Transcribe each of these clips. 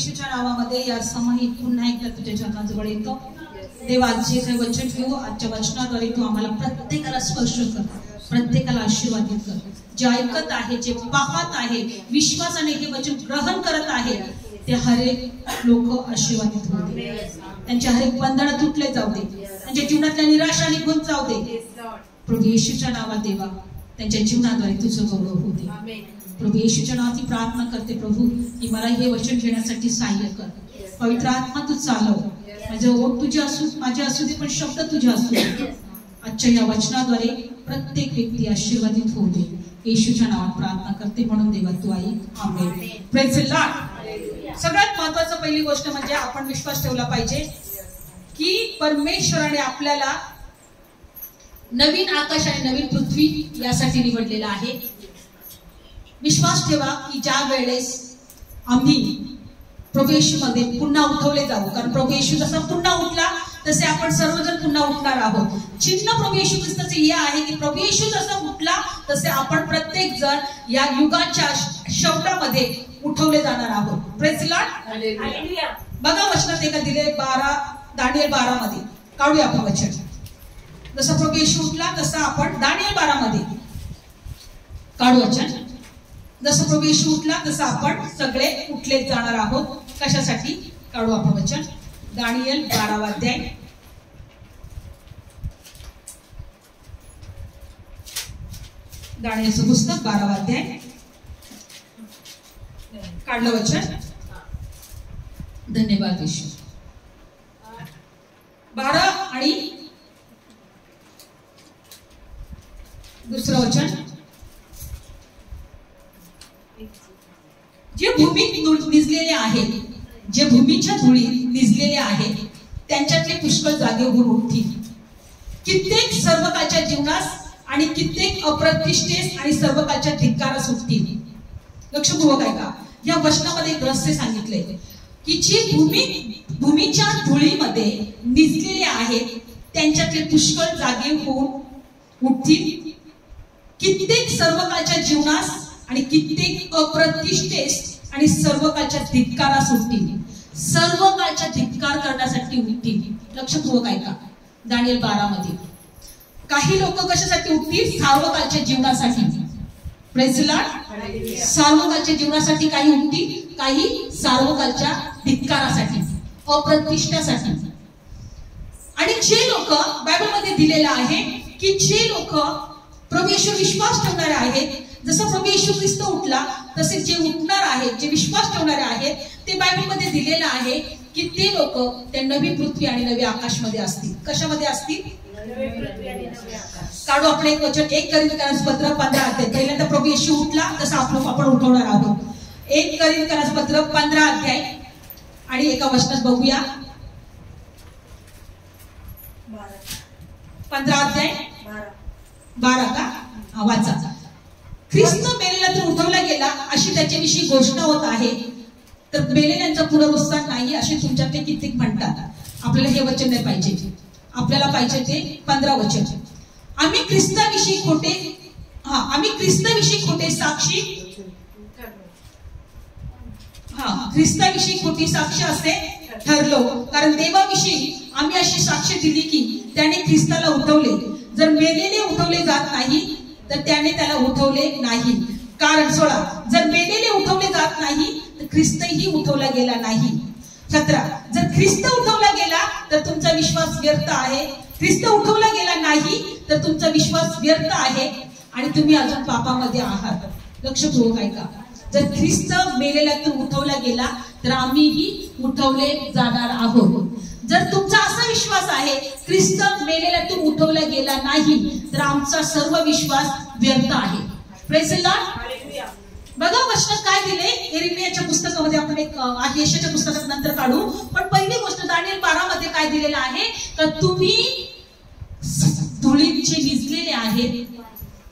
येशूच्या नावामध्ये या समयी पुन्हा एकदा तुझ्या चरणाजवळ येतो. देवा, जे काही वचन घेऊ आजच्या वचनाद्वारे तू आम्हाला प्रत्येकाला स्पर्श कर, प्रत्येकाला आशीर्वादित कर. जे ऐकत आहे, जे पाहत आहे, विश्वासाने हे वचन ग्रहण करत आहे, ते हरेक लोक आशीर्वादित होऊ दे. त्यांच्या हरेक बंधन तुटले जाऊ दे, त्यांच्या जीवनातल्या निराशा निघून जाऊ दे. प्रभू येशूच्या नावात देवा, त्यांच्या जीवनाद्वारे तुझं गौरव होऊ दे. प्रभू येशूच्या नावात प्रार्थना करते प्रभू, की मला हे वचन घेण्यासाठी सहाय्य कर. पवित्र आत्मा तू चालव, माझे ओठ तुझे असू, माझे असू दे, पण शब्द तुझे असू दे. आजच्या या वचनाद्वारे प्रत्येक व्यक्ती आशीर्वादित होऊ दे. येशूच्या नावात प्रार्थना करते म्हणून देवा तू ऐक. आमेन. Praise the lord. सगळ्यात महत्वाचं पहिली गोष्ट म्हणजे आपण विश्वास ठेवला पाहिजे की परमेश्वराने आपल्याला नवीन आकाश आणि नवीन पृथ्वी यासाठी निवडलेला आहे. विश्वास ठेवा की ज्या वेळेस आम्ही प्रभू येशूमध्ये पुन्हा उठवले जाऊ, कारण प्रभू येशू जसा पुन्हा उठला तसे आपण सर्वजण पुन्हा उठणार आहोत. चिन्ह प्रभू येशू ख्रिस्ताचे हे आहे की प्रभू येशू जसा उठला तसे आपण प्रत्येक जण या युगाच्या शेवटामध्ये उठवले जाणार आहोत. Praise the Lord. बघा वचनात एका दिले 12 दानिएल 12 मध्ये काढूया आपण वचन. जसा प्रभू येशू उठला तसा आपण दानिएल 12 मध्ये काढू वचन. जसं प्रभू येशू उठला तसं आपण सगळे उठले जाणार आहोत. कशासाठी काढू आपण वचन. दानिएल 12 अध्याय. दानिएलचं पुस्तक 12 अध्याय काढलं वचन. धन्यवाद येशू. 12 आणि दुसरं वचन. जे भूमीत निजलेले आहेत, जे भूमीच्या धुळी निजलेले आहेत, त्यांच्यातले पुष्कळ जागे होऊन उठतील. कित्येक सर्वकाळच्या जीवनास आणि कित्येक अप्रतिष्ठेस आणि सर्वकाळच्या धिक्कारास उठतील. लक्षपूर्वक ऐका, या वचनामध्ये एक रहस्य सांगितले की जे भूमीच्या धुळीमध्ये निजलेले आहेत त्यांच्यातले पुष्कळ जागे होऊन उठतील. कित्येक सर्वकाळच्या जीवनास आणि कित्येक अप्रतिष्ठेस आणि सर्वकाळच्या धिक्कारास उठतील. सर्वकाळच्या धिक्कार करण्यासाठी उठतील. लक्षपूर्वक ऐका. दानिएल 12 मध्ये काही लोक कशासाठी उठतील? सार्वकाळच्या जीवनासाठी. Praise the Lord. सार्वकाळच्या जीवनासाठी काही उठतील, काही सार्वकाळच्या धिक्कारासाठी, अप्रतिष्ठासाठी. आणि जे लोक बायबलमध्ये दिलेलं आहे की जे लोक प्रभू येशू विश्वास ठेवणारे आहेत, जसं प्रभू येशू ख्रिस्त उठला तसे जे उठणार आहेत, जे विश्वास ठेवणारे आहेत, ते बायबलमध्ये दिलेलं आहे की ते लोक त्या नवी पृथ्वी आणि नवी आकाशमध्ये असतील. कशामध्ये असतील? काढू आपण एक वचन. 1 कोरिन्थियस पत्र 15 अध्याय. पहिल्यांदा प्रभू येशू उठला तसं आपण उठवणार आहोत. 1 कोरिन्थियस पत्र 15 अध्याय आणि एका वचनात बघूया. 15 अध्याय 12 का वाचा. ख्रिस्त मेलेला तर उठवला गेला अशी त्याच्याविषयी घोषणा होत आहे, तर मेलेल्यांचा पुनरुत्थान नाही असे तुमच्यातले कित्येक म्हणतात. आपल्याला हे वचन नाही पाहिजे, आपल्याला पाहिजे ते 15 वचन. आम्ही ख्रिस्ताविषयी खोटे साक्षी, ख्रिस्ताविषयी खोटी साक्ष असे ठरलो, कारण देवाविषयी आम्ही अशी साक्ष दिली की त्याने ख्रिस्ताला उठवले. जर मेलेले उठवले जात नाही तर त्याने त्याला उठवले नाही. कारण 16, जर मेलेले उठवले जात नाही तर ख्रिस्तही उठवला गेला नाही. 17, जर ख्रिस्त उठवला गेला तर तुमचा विश्वास व्यर्थ आहे. ख्रिस्त उठवला गेला नाही तर तुमचा विश्वास व्यर्थ आहे आणि तुम्ही अजून पापामध्ये आहात. लक्षपूर्वक ऐका. जर ख्रिस्त मेलेल्यातून उठवला गेला तर आम्हीही उठवले जाणार आहोत. जर तुमचा असा विश्वास आहे ख्रिस्त मेलेल्यातून उठवला गेला नाही तर आमचा सर्व विश्वास व्यर्थ आहे. Praise the Lord. बघा वचनात काय दिले. यिर्मयाच्या पुस्तकामध्ये आपण एक यशाच्या पुस्तकात नंतर काढू, पण पहिली गोष्ट दानिएल 12 मध्ये काय दिलेलं आहे तर तुम्ही धुळीचे निजलेले आहेत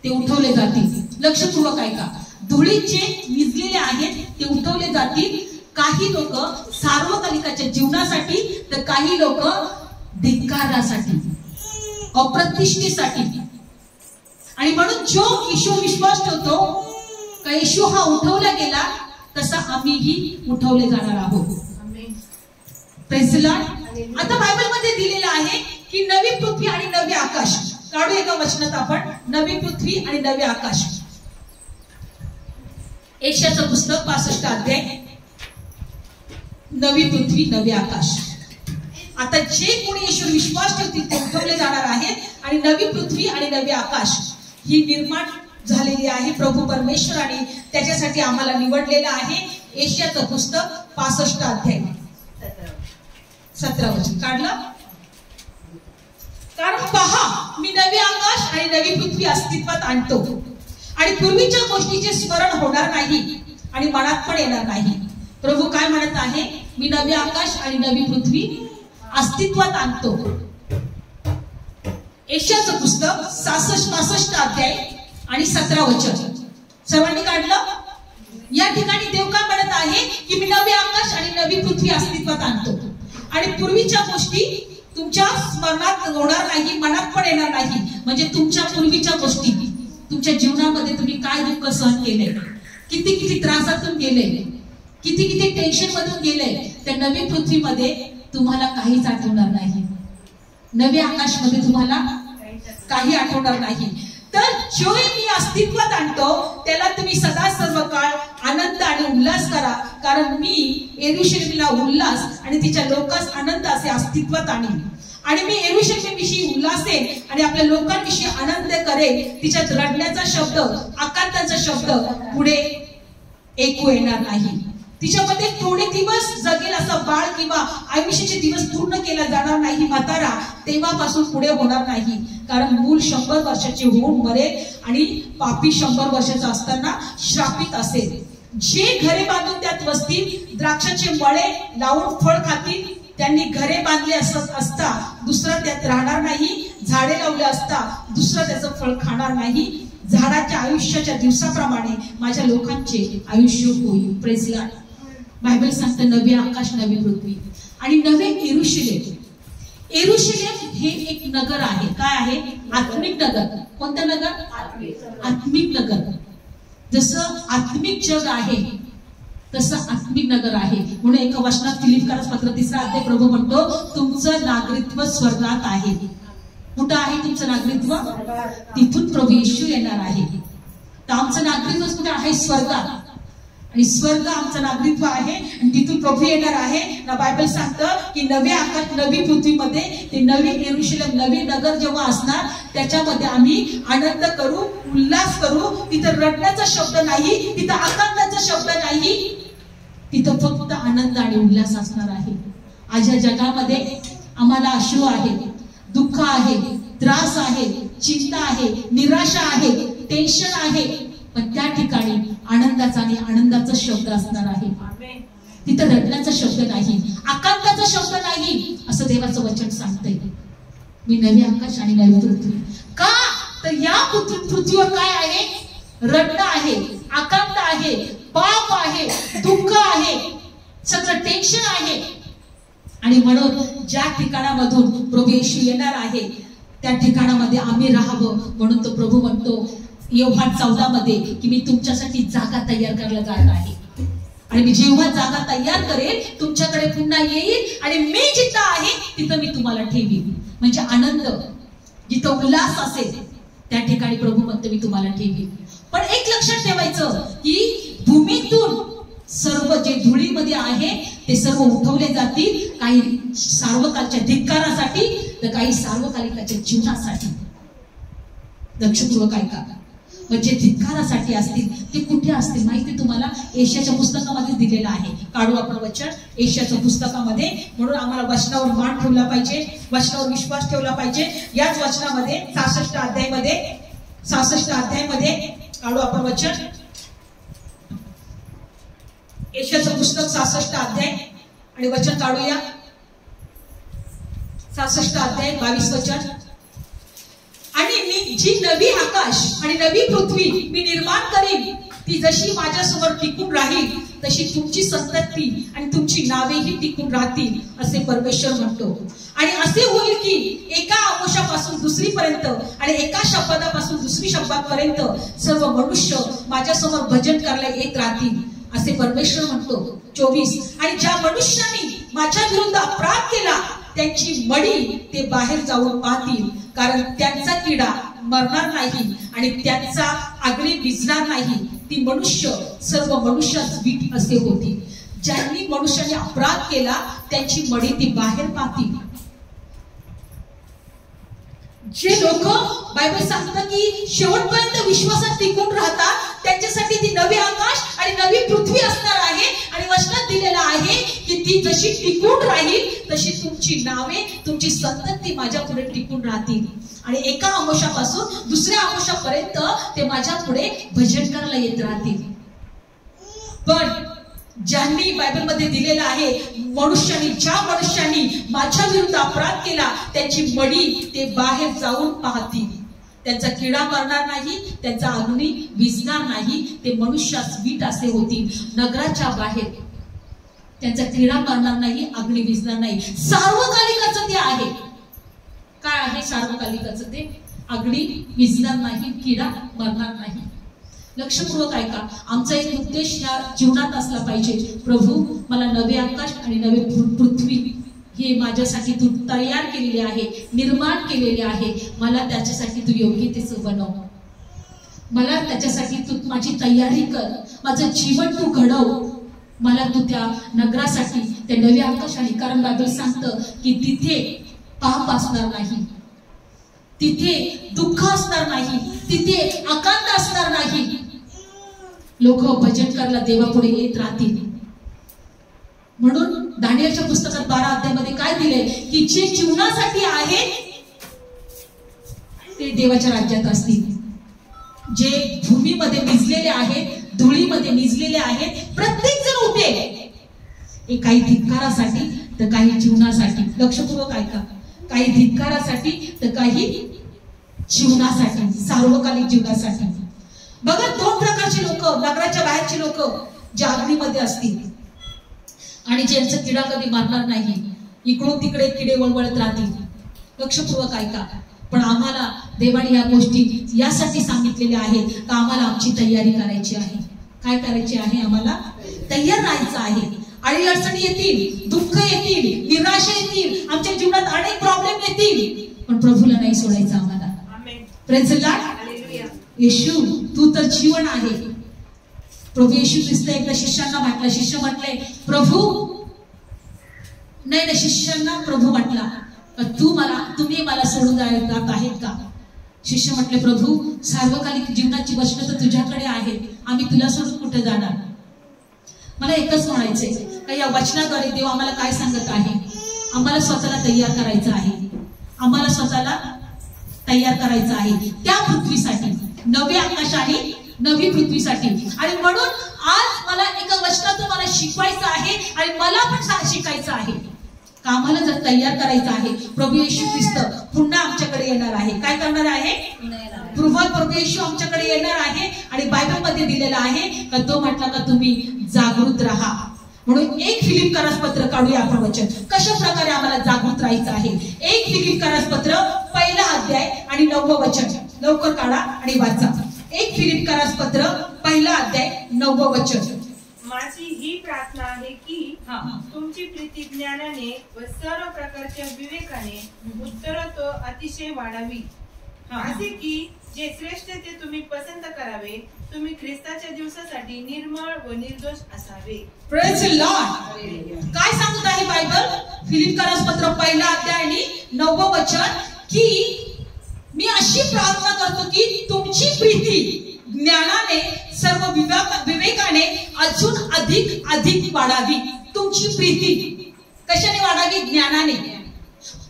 ते उठवले जातील. लक्षपूर्वक ऐका. धुळीचे निजलेले आहेत ते उठवले जातील. काही लोक सार्वकालिकाच्या जीवनासाठी तर काही लोक धिक्कारासाठी, अप्रतिष्ठेसाठी. आणि म्हणून जो येशू विश्वास ठेवतो का येशू हा उठवला गेला तसा आम्हीही उठवले जाणार आहोत. Praise the Lord. आता बायबल मध्ये दिलेलं आहे की नवी पृथ्वी आणि नवे आकाश, काढू एका वचनात आपण नवी पृथ्वी आणि नवे आकाश। यशाचं पुस्तक 65 अध्याय, नवी पृथ्वी नवे आकाश। आता जे कोणी येशूवर विश्वास ठेवतील ते उठवले जाणार आहेत आणि नवी पृथ्वी आणि नवे आकाश ही निर्माण झालेली आहे। प्रभू परमेश्वराने त्याच्यासाठी आम्हाला निवडलेलं आहे। यशाचं पुस्तक 65 अध्याय 17 वचन काढलं। कारण पहा मी नवे आकाश आणि नवी पृथ्वी अस्तित्वात आणतो आणि पूर्वीच्या गोष्टीचे स्मरण होणार नाही आणि मनात पण येणार नाही। प्रभू काय म्हणत आहे? मी नवे आकाश आणि नवी पृथ्वी अस्तित्वात आणतो। यशाचं पुस्तक 65 अध्याय आणि 17 वचन सर्वांनी काढलं। या ठिकाणी देव काय म्हणत आहे की मी नवे आकाश आणि नवी पृथ्वी अस्तित्वात आणतो आणि पूर्वीच्या गोष्टी तुमच्या स्मरणात होणार नाही, मनात पण येणार नाही। म्हणजे तुमच्या पूर्वीच्या गोष्टी, तुमच्या जीवनामध्ये तुम्ही काय दुःख सहन केले, किती किती त्रासातून गेले, किती किती टेन्शन मधून गेले, त्या नवी पृथ्वीमध्ये तुम्हाला काहीच आठवणार नाही। नवे आकाशमध्ये तुम्हाला काही आठवणार नाही। तर जो मी अस्तित्वात आणतो त्याला तुम्ही सदा सर्व काळ आनंद आणि उल्हास करा, कारण मी यरूशलेमला उल्हास आणि तिच्या लोकांस आनंद असे अस्तित्वात आणीन आणि मी यरूशलेमविषयी उल्हासेन आणि आपल्या लोकांविषयी आनंद करेन। तिच्यात रडण्याचा शब्द, आकांताचा शब्द पुढे ऐकू येणार नाही। तिच्यामध्ये थोडे दिवस जगेल असा बाळ किंवा आयुष्याचे दिवस पूर्ण केला जाणार नाही म्हातारा, तेव्हापासून पुढे होणार नाही। कारण मूल 100 वर्षाचे होऊन मरेल आणि पापी 100 वर्षाचा असताना श्रापित असेल। जे घरे बांधून त्यात बसतील, द्राक्षाचे मळे लावून फळ खातील, त्यांनी घरे बांधले असता दुसरा त्यात राहणार नाही, झाडे लावले असता दुसरा त्याचं फळ खाणार नाही। झाडाच्या आयुष्याच्या दिवसाप्रमाणे माझ्या लोकांचे आयुष्य होईल। Praise the Lord. बायबल सांगते नवे आकाश नवी पृथ्वी आणि नवे यरूशलेम। यरूशलेम हे एक नगर आहे। काय आहे? आत्मिक नगर। कोणतं नगर? आत्मिक नगर। जसं आत्मिक जग आहे तसं आत्मिक नगर आहे। म्हणून एका वचनात फिलिप्पियस पत्र 3 अध्याय प्रभू म्हणतो तुमचं नागरिकत्व स्वर्गात आहे। कुठं आहे तुमचं नागरिकत्व? तिथून प्रभू येशू येणार आहे। तर आमचं नागरिकत्व कुठे आहे? स्वर्गात। आणि स्वर्ग आमचं नागरिकत्व आहे आणि तिथून प्रभू येणार आहे ना। बायबल सांगतं की नवे आकाश नवी पृथ्वीमध्ये ते नवी यरूशलेम नवी नगर जेव्हा असणार त्याच्यामध्ये आम्ही आनंद करू, उल्हास करू। तिथं रडण्याचा शब्द नाही, तिथं आकांताचा शब्द नाही, तिथं फक्त आनंद आणि उल्हास असणार आहे। आज या जगामध्ये आम्हाला अश्रू आहे, दुःख आहे, त्रास आहे, चिंता आहे, निराशा आहे, टेन्शन आहे, पण त्या ठिकाणी आनंदाचा आणि आनंदाचा शब्द असणार आहे। तिथं रडण्याचा शब्द नाही, आकांताचा शब्द नाही, असं देवाचं वचन सांगतंय। मी नवी आकाश आणि नवी पृथ्वी का? तर या पृथ्वीवर काय आहे? रडणं आहे, आकांत आहे, पाप आहे, दुःख आहे, सगळं टेन्शन आहे। आणि म्हणून ज्या ठिकाणामधून प्रभू येशू येणार आहे त्या ठिकाणामध्ये आम्ही राहावं, म्हणून तो प्रभू म्हणतो योहान 14 मध्ये की मी तुमच्यासाठी जागा तयार करायला जात आहे आणि मी जेव्हा जागा तयार करेल तुमच्याकडे पुन्हा येईल आणि मी जिथं आहे तिथं मी तुम्हाला ठेवीन। म्हणजे आनंद जिथं उल्हास असेल त्या ठिकाणी प्रभू म्हणतो मी तुम्हाला ठेवीन। पण एक लक्षात ठेवायचं की भूमीतून सर्व जे धुळीमध्ये आहे ते सर्व उठवले जातील, काही सार्वकालच्या धिक्कारासाठी तर काही सार्वकालिकाच्या जीवनासाठी। लक्षपूर्वक ऐका। म्हणजे धिक्कारासाठी असतील ते कुठे असतील माहिती तुम्हाला? यशाच्या पुस्तकामध्ये दिलेलं आहे। काढू आपण वचन यशाच्या पुस्तकामध्ये। म्हणून आम्हाला वचनावर मान ठेवला पाहिजे, वचनावर विश्वास ठेवला पाहिजे। याच वचनामध्ये 66 अध्यायामध्ये काढू आपण वचन यशाचं पुस्तक 66 अध्याय आणि वचन काढूया। 66 अध्याय 22 वचन। आणि मी जी नवी आकाश आणि नवी पृथ्वी मी निर्माण करीन ती जशी माझ्यासमोर टिकून राहील तशी तुमची संतती आणि तुमची नावेही टिकून राहतील असे परमेश्वर म्हणतो। आणि असे होईल की एका आमोशापासून दुसरीपर्यंत आणि एका शब्दापासून दुसरी शब्दापर्यंत सर्व मनुष्य माझ्यासमोर भजन करायला येत राहतील असे परमेश्वर म्हणतो। 24 आणि ज्या मनुष्याने माझ्या विरुद्ध अपराध केला त्यांची मडी ते बाहेर जाऊन पाहतील, कारण त्यांचा किडा मरणार नाही आणि त्यांचा आगळी भिजणार नाही. ती मनुष्य सर्व मनुष्यास वीट असे होती. ज्यांनी मनुष्याने अपराध केला त्यांची मडी ती बाहेर पाहतील. जे लोक बायबल सांगतं की शेवटपर्यंत विश्वासात टिकून राहतात त्यांच्यासाठी ती नवी आकाश आणि नवी पृथ्वी असणार आहे. आणि वचनात दिलेलं आहे की ती जशी टिकून राहील तशी तुमची नावे, तुमची संतती माझ्या पुढे टिकून राहतील. आणि एका आमोशापासून दुसऱ्या आमोशापर्यंत ते माझ्या पुढे भजन करायला येत राहतील. पण ज्यांनी बायबलमध्ये दिलेलं आहे, ज्या मनुष्याने माझ्या विरुद्ध अपराध केला त्यांची मडी ते बाहेर जाऊन पाहतील. त्यांचा किडा मरणार नाही, त्यांचा अग्नी विझणार नाही, ते मनुष्यास वीट असे होतील. नगराच्या बाहेर त्यांचा किडा मरणार नाही, अग्नी विझणार नाही. सार्वकालिकाचं ते आहे. काय आहे सार्वकालिकाचं ते? अग्नी विझणार नाही, किडा मरणार नाही. लक्षपूर्वक ऐका. आमचा एक उद्देश या जीवनात असला पाहिजे, प्रभू मला नवे आकाश आणि नवे पृथ्वी हे माझ्यासाठी तू तयार केलेले आहे, निर्माण केलेले आहे. मला त्याच्यासाठी तू योग्यतेचं बनव. मला त्याच्यासाठी तू माझी तयारी कर. माझं जीवन तू घडव. मला तू त्या नगरासाठी, त्या नवे आकाश आणि, कारण बायबल सांगतं की तिथे पाप असणार नाही, तिथे दुःख असणार नाही, तिथे आकांत असणार नाही. लोक भजन करायला देवापुढे येत राहतील. म्हणून दानियेलच्या पुस्तकात 12 अध्यायामध्ये काय दिले की जे जीवनासाठी आहे ते देवाच्या राज्यात असतील. जे भूमीमध्ये निजलेले आहेत, धुळीमध्ये निजलेले आहेत, प्रत्येक जण उठेल. काही धिक्कारासाठी तर काही जीवनासाठी. लक्षपूर्वक ऐका. काही धिक्कारासाठी तर काही जीवनासाठी, सार्वकालिक जीवनासाठी. बघा, 2 प्रकारचे लोक, नगराच्या बाहेरचे लोक जे अग्नीमध्ये असतील आणि ज्यांचा किडा कधी मारणार नाही, इकडून तिकडे किडे वळवळत राहतील. लक्षपूर्वक ऐका. पण आम्हाला देवाने या गोष्टी यासाठी सांगितलेल्या आहेत का आम्हाला आमची तयारी करायची आहे. काय करायची आहे? आम्हाला तयार राहायचं आहे. आणि अडचणी येतील, दुःख येतील, निराशा येतील, आमच्या जीवनात अनेक प्रॉब्लेम येतील, पण प्रभूला नाही सोडायचं आम्हाला. Praise the lord. येशू तू तर जीवन आहे. प्रभू येशू ख्रिस्त एकदा शिष्यांना म्हटलं, शिष्य म्हटले प्रभू, नाही शिष्यांना प्रभू म्हटला तुम्ही मला सोडून जात आहेत का? शिष्य म्हटले प्रभू, सार्वकालिक जीवनाची वचनं तर तुझ्याकडे आहेत, आम्ही तुला सोडून कुठे जाणार? मला एकच म्हणायचंय का या वचनाद्वारे देव आम्हाला काय सांगत आहे? आम्हाला स्वतःला तयार करायचं आहे. आम्हाला स्वतःला तयार करायचं आहे त्या पृथ्वीसाठी, नवे आकाश आणि नवी पृथ्वीसाठी. आणि म्हणून आज मला एका वचनातून मला शिकवायचं आहे आणि मला पण शिकायचं आहे का आम्हाला जर तयार करायचं आहे, प्रभू येशू ख्रिस्त पुन्हा आमच्याकडे येणार आहे. काय करणार आहे? प्रभू येशू आमच्याकडे येणार आहे. आणि बायबल मध्ये दिलेला आहे का तो म्हटला का तुम्ही जागृत राहा. म्हणून 1 फिलिप्पियस पत्र काढूया आपण वचन. कशा प्रकारे आम्हाला जागृत राहायचं आहे? 1 फिलिप्पियस पत्र 1 अध्याय आणि 9 वचन लवकर काढा आणि वाचा. 1 फिलिप्पियस पत्र 1 अध्याय 9 वचन. माझी ही प्रार्थना आहे की तुमची प्रीती ज्ञानाने व सर्व प्रकारच्या विवेकाने उत्तरोत्तर अतिशय वाढावी, असे की जे श्रेष्ठ ते तुम्ही पसंत करावे, तुम्ही ख्रिस्ताच्या दिवसासाठी निर्मळ व निर्दोष असावे. Praise the Lord. काय सांगत आहे बायबल? फिलिप्पियस पत्र 1 अध्याय आणि 9 वचन की मी अशी प्रार्थना करतो की तुमची प्रीती ज्ञानाने सर्व विवेकाने अजून अधिक अधिक वाढावी. तुमची प्रीती कशाने वाढावी? ज्ञानाने,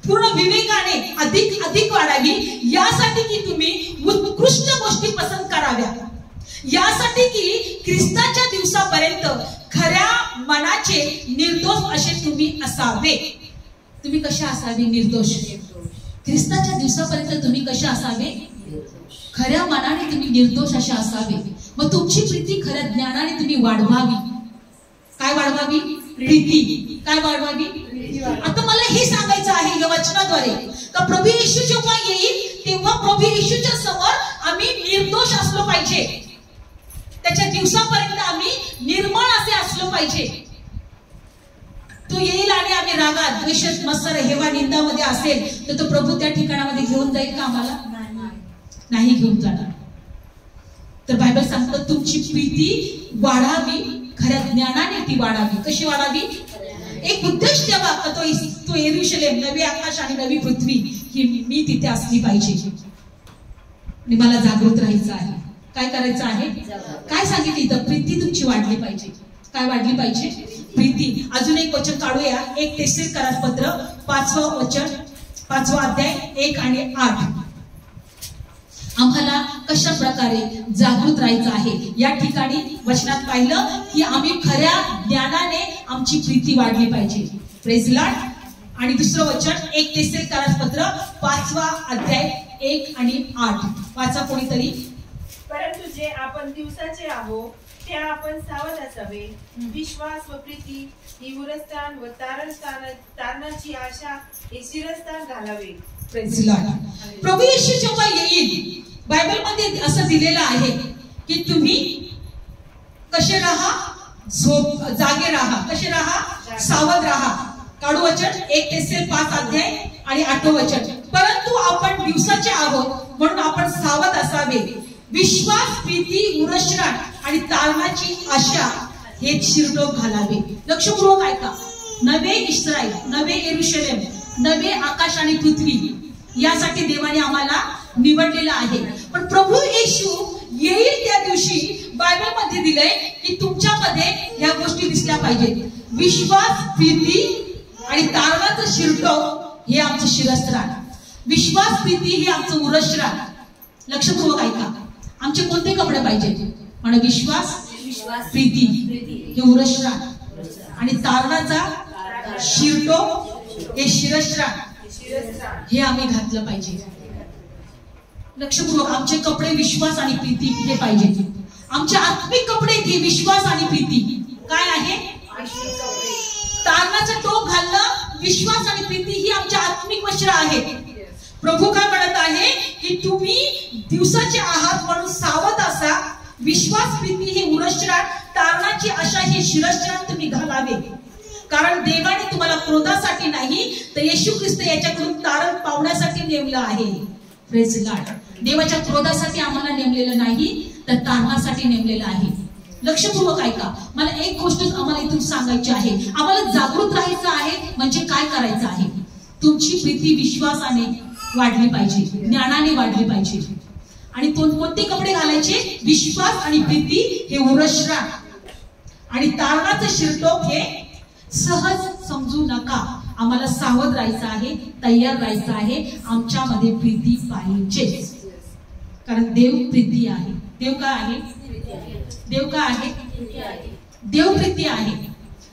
पूर्ण विवेकाने अधिक अधिक वाढावी, यासाठी की तुम्ही उत्कृष्ट गोष्टी पसंत कराव्या, यासाठी की ख्रिस्ताच्या दिवसापर्यंत खऱ्या मनाचे निर्दोष असे तुम्ही असावे. तुम्ही कशा असावे? निर्दोष. ख्रिस्ताच्या दिवसापर्यंत तुम्ही कशा असावे? खऱ्या मनाने तुम्ही निर्दोष असे असावे. मग तुमची प्रीती खऱ्या ज्ञानाने तुम्ही वाढवावी. काय वाढवावी? प्रीती. काय वाढवावी? आता मला हे सांगायचं आहे या वचनाद्वारे का प्रभू येशू जेव्हा येईल तेव्हा प्रभू येशूच्या समोर आम्ही निर्दोष असलो पाहिजे. त्याच्या दिवसापर्यंत आम्ही निर्मळ असे असलो पाहिजे. तो येईल आणि आम्ही रागात, द्वेषात, मत्सर, हेवा, निंदामध्ये असेल तर तो प्रभू त्या ठिकाणामध्ये घेऊन जाईल का आम्हाला? नाही घेऊन जाणार. तर बायबल सांगतं तुमची प्रीती वाढावी, खऱ्या ज्ञानाने ती वाढावी. कशी वाढावी? एक उद्देश ठेवा, तो यरूशलेम, नवी आकाश आणि नवी पृथ्वी ही मी तिथे असली पाहिजे आणि मला जागृत राहायचं आहे. काय करायचं आहे? काय सांगितलं इथं? प्रीती तुमची वाढली पाहिजे. काय वाढली पाहिजे? प्रीती. अजून एक वचन काढूया. 1 तेस्सलुनिकरास पत्र 5वं वचन, 5वा अध्याय 1 आणि 8. आम्हाला कशा प्रकारे जागृत राहायचं आहे या ठिकाणी वचनात पाहिलं की आम्ही खऱ्या ज्ञानाने आमची प्रीती वाढली पाहिजे. Praise Lord. आणि दुसरं वचन 1 तेस्सलुनिकरास पत्र 5वा अध्याय 1 आणि 8. वाचा कोणीतरी. परंतु जे आपण दिवसाचे आहोत ते आपण सावध असावे. विश्वास व प्रीती ही उरस्थान व तारणाची आशा हे शिरस्थान घालावे. Praise Lord. प्रभू येशू जेव्हा येईल, बायबल मध्ये असं दिलेलं आहे की तुम्ही कसे राहा? जागे राहा. कसे राहा? सावध राहा. काढू वचन 1 तेस्सल 5 अध्याय आणि 8 वचन. परंतु आपण दिवसाचे आहोत म्हणून आपण सावध असावे. विश्वास, प्रीती, उरश्राण आणि तारणाची आशा हे शिरडोक घालावे. लक्षपूर्वक ऐका. नवे इस्रायल, नवे यरूशलेम, नवे आकाश आणि पृथ्वी यासाठी देवाने आम्हाला निवडलेलं आहे. पण प्रभू येशू येईल त्या दिवशी बायबल मध्ये दिलंय की तुमच्यामध्ये ह्या गोष्टी दिसल्या पाहिजेत. विश्वास, प्रीती आणि तारणाचं शिरडोक हे आमचं शिरस्त्राण. विश्वास, प्रीती हे आमचं उरश्राण. लक्षपूर्वक ऐका. आमचे कोणते कपडे पाहिजेत? म्हणा विश्वास, प्रीती हे उरश्राण आणि तारणाचा शिरडोक हे शिरस्त्राण हे आम्ही घातलं पाहिजे. लक्षपूर्वक आमचे कपडे विश्वास आणि प्रीती हे पाहिजे. आमचे आत्मिक कपडे ते विश्वास आणि प्रीती काय आहे? तारणाचं टोक घालणं, विश्वास आणि प्रीती ही आमच्या आत्मिक वस्त्र आहेत. प्रभू काय म्हणत आहे की तुम्ही दिवसाचे आहात म्हणून सावध असा. विश्वास, प्रीती हे उरश्राण, तारणाची आशा हे शिरस्त्राण तुम्ही घालावे. कारण देवाने तुम्हाला क्रोधासाठी नाही तर येशू ख्रिस्त याच्याकडून तारण पावण्यासाठी नेमलं आहे. Praise Lord. देवाच्या क्रोधासाठी आम्हाला नेमलेलं नाही तर तारणासाठी नेमलेलं आहे. लक्षपूर्वक ऐका. मला एक गोष्ट आम्हाला इथून सांगायची आहे. आम्हाला जागृत राहायचं आहे. म्हणजे काय करायचं आहे? तुमची प्रीती विश्वासाने वाढली पाहिजे, ज्ञानाने वाढली पाहिजे. आणि कोणते कपडे घालायचे? विश्वास आणि प्रीती हे उरश्राण आणि तारणाचं शिरटोक हे सहज समजू नका. आम्हाला सावध राहायचं आहे, तयार राहायचं आहे. आमच्यामध्ये प्रीती पाहिजे. कारण देव प्रीती आहे. देव काय आहे? देव काय आहे? देव प्रीती आहे.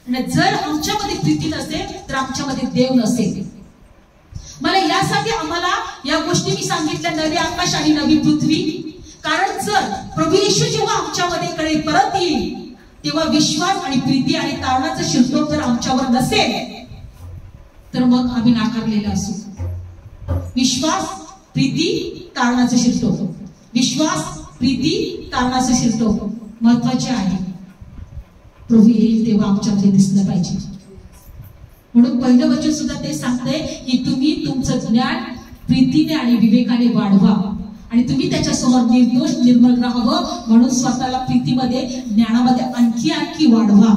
आणि जर आमच्यामध्ये प्रीती नसेल तर आमच्यामध्ये देव नसेल. मला यासाठी आम्हाला या गोष्टी मी सांगितल्या, नवी आकाश आणि नवी पृथ्वी. कारण जर प्रभू येशू जेव्हा आमच्यामध्ये परत येईल तेव्हा विश्वास आणि प्रीती आणि तारणाचं शिरटोक जर आमच्यावर नसेल तर मग आम्ही नाकारलेलं असू. विश्वास, प्रीती, तारणाचं शिरटोक. विश्वास, प्रीती, तारणाचं शिरटोक महत्वाचे आहे. प्रभू येईल तेव्हा आमच्यामध्ये दिसलं पाहिजे. म्हणून पहिलं वचन सुद्धा ते सांगते की तुम्ही तुमचं ज्ञान प्रीतीने आणि विवेकाने वाढवा आणि तुम्ही त्याच्यासमोर निर्दोष निर्मल राहावं. म्हणून स्वतःला प्रीतीमध्ये, ज्ञानामध्ये आणखी वाढवा.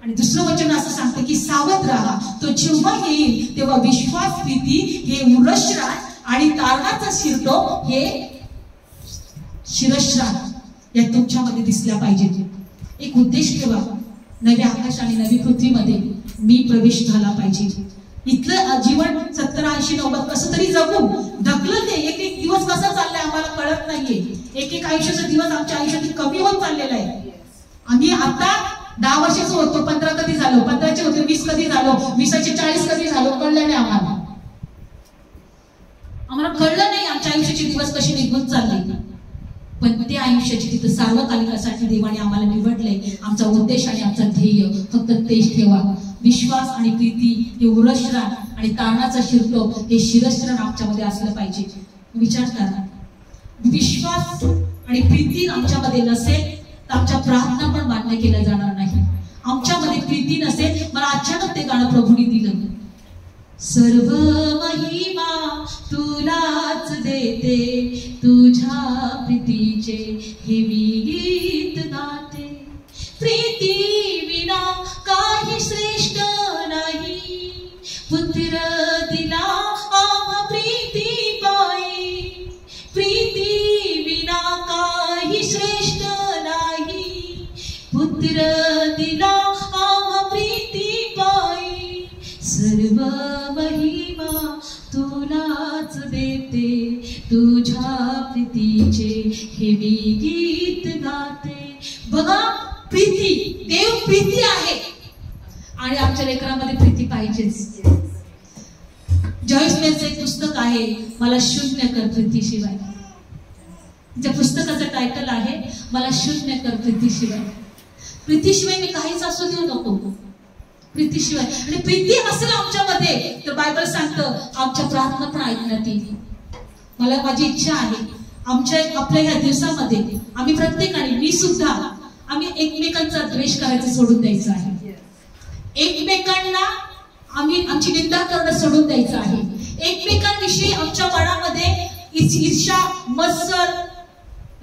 आणि दुसरं वचन असं सांगतं की सावध राहा. तो जेव्हा येईल तेव्हा विश्वास, प्रीती हे उरश्राण आणि तारणाचं शिरटोक हे शिरश्राण या तुमच्यामध्ये दिसल्या पाहिजे. एक उद्देश ठेवा. नव्या आकाश आणि नवी पृथ्वीमध्ये मी प्रवेश झाला पाहिजे. इथलं जीवन 70, 80, 90 कसं तरी जगू. ढकलत आहे. एक दिवस कसा चाललाय आम्हाला कळत नाहीये. एक आयुष्याचा दिवस आमच्या आयुष्यात कमी होत चाललेला आहे. आम्ही आता 10 वर्षाचं होतो, 15 कधी झालो, 15चे होते 20 कधी झालो, 20चे 40 कधी झालो, कळलं नाही आम्हाला. आम्हाला कळलं नाही आमच्या आयुष्याचे दिवस कसे निघून चालले. पण ते आयुष्याची तिथं सार्वकालिकासाठी देवाने आम्हाला निवडले. आमचा उद्देश आणि आमचा ध्येय फक्त तेच ठेवा. विश्वास आणि प्रीती हे उरश्राण आणि तारणाचा शिरटोक हे शिरस्त्राण आमच्यामध्ये असलं पाहिजे. विचार करा. विश्वास आणि प्रीती आमच्यामध्ये नसेल तर आमच्या प्रार्थना पण मान्य केल्या जाणार नाही. आमच्यामध्ये प्रीती नसेल, मला अचानक ते गाणं प्रभूने दिलं. सर्व महिमा तुलाच देते, तुझ्या प्रीतीचे हे मी गीत गाते. प्रीती विना काही श्रेष्ठ नाही, पुत्र दिला आम्हा प्रीती पायी. प्रीती विना काही श्रेष्ठ नाही, पुत्र दिला आम्हा प्रीती पायी. सर्व महिमा तुलाच देते, तुझ्या प्रीतीचे हे मी गीत गाते. बघा, प्रीती, देव प्रीती आहे आणि आमच्या लेकरांमध्ये प्रीती पाहिजेच. जॉइस मेलचं एक पुस्तक आहे, मला शून्य कर प्रीतीशिवाय. त्या पुस्तकाचं टायटल आहे मला शून्य कर प्रीतीशिवाय. प्रीतीशिवाय मी काहीच असू देऊ नको, प्रीतीशिवाय. आणि प्रीती असेल आमच्यामध्ये तर बायबल सांगतं आमच्या प्रार्थना पण ऐकण्यात येईल. मला माझी इच्छा आहे आपल्या ह्या दिवसामध्ये आम्ही प्रत्येकाने, मी सुद्धा, आम्ही एकमेकांचा द्वेष करायचं सोडून द्यायचं आहे. एकमेकांना आमची निंदा करणं सोडून द्यायचं आहे. एकमेकांविषयी आमच्या मनामध्ये ईर्ष्या, मत्सर,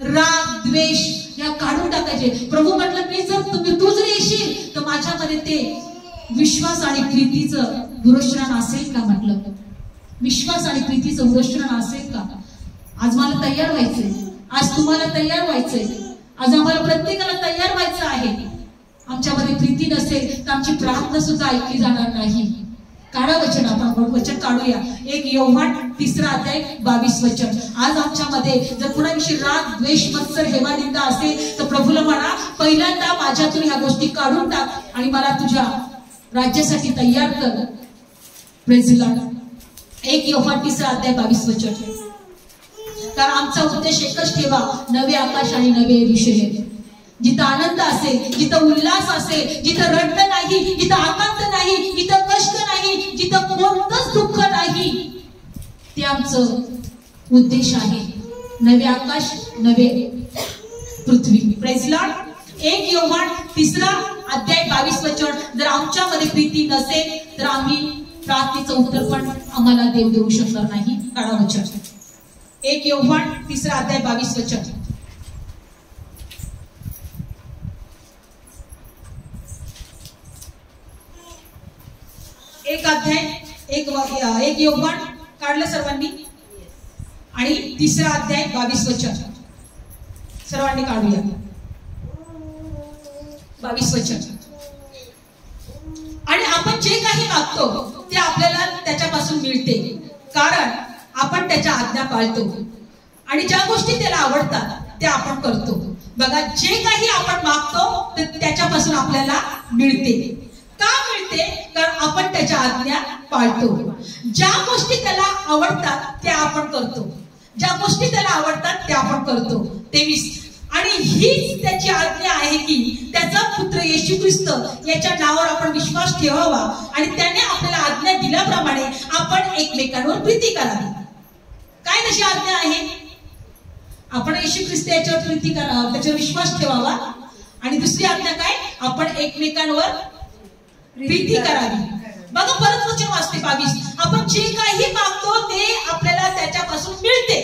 राग, द्वेष या काढून टाकायचे. प्रभू म्हटलं मी तू जर येशील तर माझ्यामध्ये ते विश्वास आणि प्रीतीचं उरोषण असेल का. म्हटलं विश्वास आणि प्रीतीचं उरोषण असेल का. आज मला तयार व्हायचंय, आज तुम्हाला तयार व्हायचंय, आज आम्हाला प्रत्येकाला तयार व्हायचं आहे. आमच्यामध्ये प्रीती नसेल तर आमची प्रार्थना सुद्धा ऐकली जाणार नाही. काढा वचन, आपण वचन काढूया. 1 योहान 3 अध्याय 22 वचन. आज आमच्यामध्ये जर कुणाविषयी राग, द्वेष, मत्सर, हेवा, निंदा असेल तर प्रभूला म्हणा पहिल्यांदा माझ्यातून ह्या गोष्टी काढून टाक आणि मला तुझ्या राज्यासाठी तयार कर. Praise the lord. 1 योहान 3 अध्याय 22 वचन. कारण आमचा उद्देश एकच ठेवा, नवे आकाश आणि नवे यरूशलेम. जिथं आनंद असेल, जिथं उल्हास असेल, जिथं रडणं नाही, जिथं आकांत नाही, जिथं कष्ट नाही, जिथं कोणतंच दुःख नाही, ते आमचं उद्देश आहे. नवे आकाश, नवे पृथ्वी. Praise the lord. 1 योहान 3 अध्याय 22 वचन. जर आमच्यामध्ये प्रीती नसेल तर आम्ही प्रार्थनेचं उत्तर पण आम्हाला देऊ शकणार नाही. काढा वचन. 1 योहान 3 अध्याय 22 वचन. एक अध्याय 1 योहान काढलं सर्वांनी आणि 3 अध्याय 22 वचन सर्वांनी काढूया. 22 वचन. आणि आपण जे काही मागतो ते आपल्याला त्याच्यापासून मिळते, कारण आपण त्याच्या आज्ञा पाळतो आणि ज्या गोष्टी त्याला आवडतात त्या आपण करतो. बघा, जे काही आपण मागतो ते त्याच्यापासून आपल्याला मिळते. का मिळते? कारण आपण त्याच्या आज्ञा पाळतो. ज्या गोष्टी त्याला आवडतात त्या आपण करतो, ज्या गोष्टी त्याला आवडतात त्या आपण करतो. 23. आणि हीच त्याची आज्ञा आहे की त्याचा पुत्र येशू ख्रिस्त याच्या नावावर आपण विश्वास ठेवावा आणि त्याने आपल्याला आज्ञा दिल्याप्रमाणे आपण एकमेकांवर प्रीती करावी. काय तशी आज्ञा आहे? आपण येशू ख्रिस्त याच्यावर प्रीती करावा, त्याच्यावर विश्वास ठेवावा. आणि दुसरी आज्ञा काय? आपण एकमेकांवर प्रीती करावी. बघा, परत वचन वाचते 22. आपण जे काही मागतो ते आपल्याला त्याच्यापासून मिळते,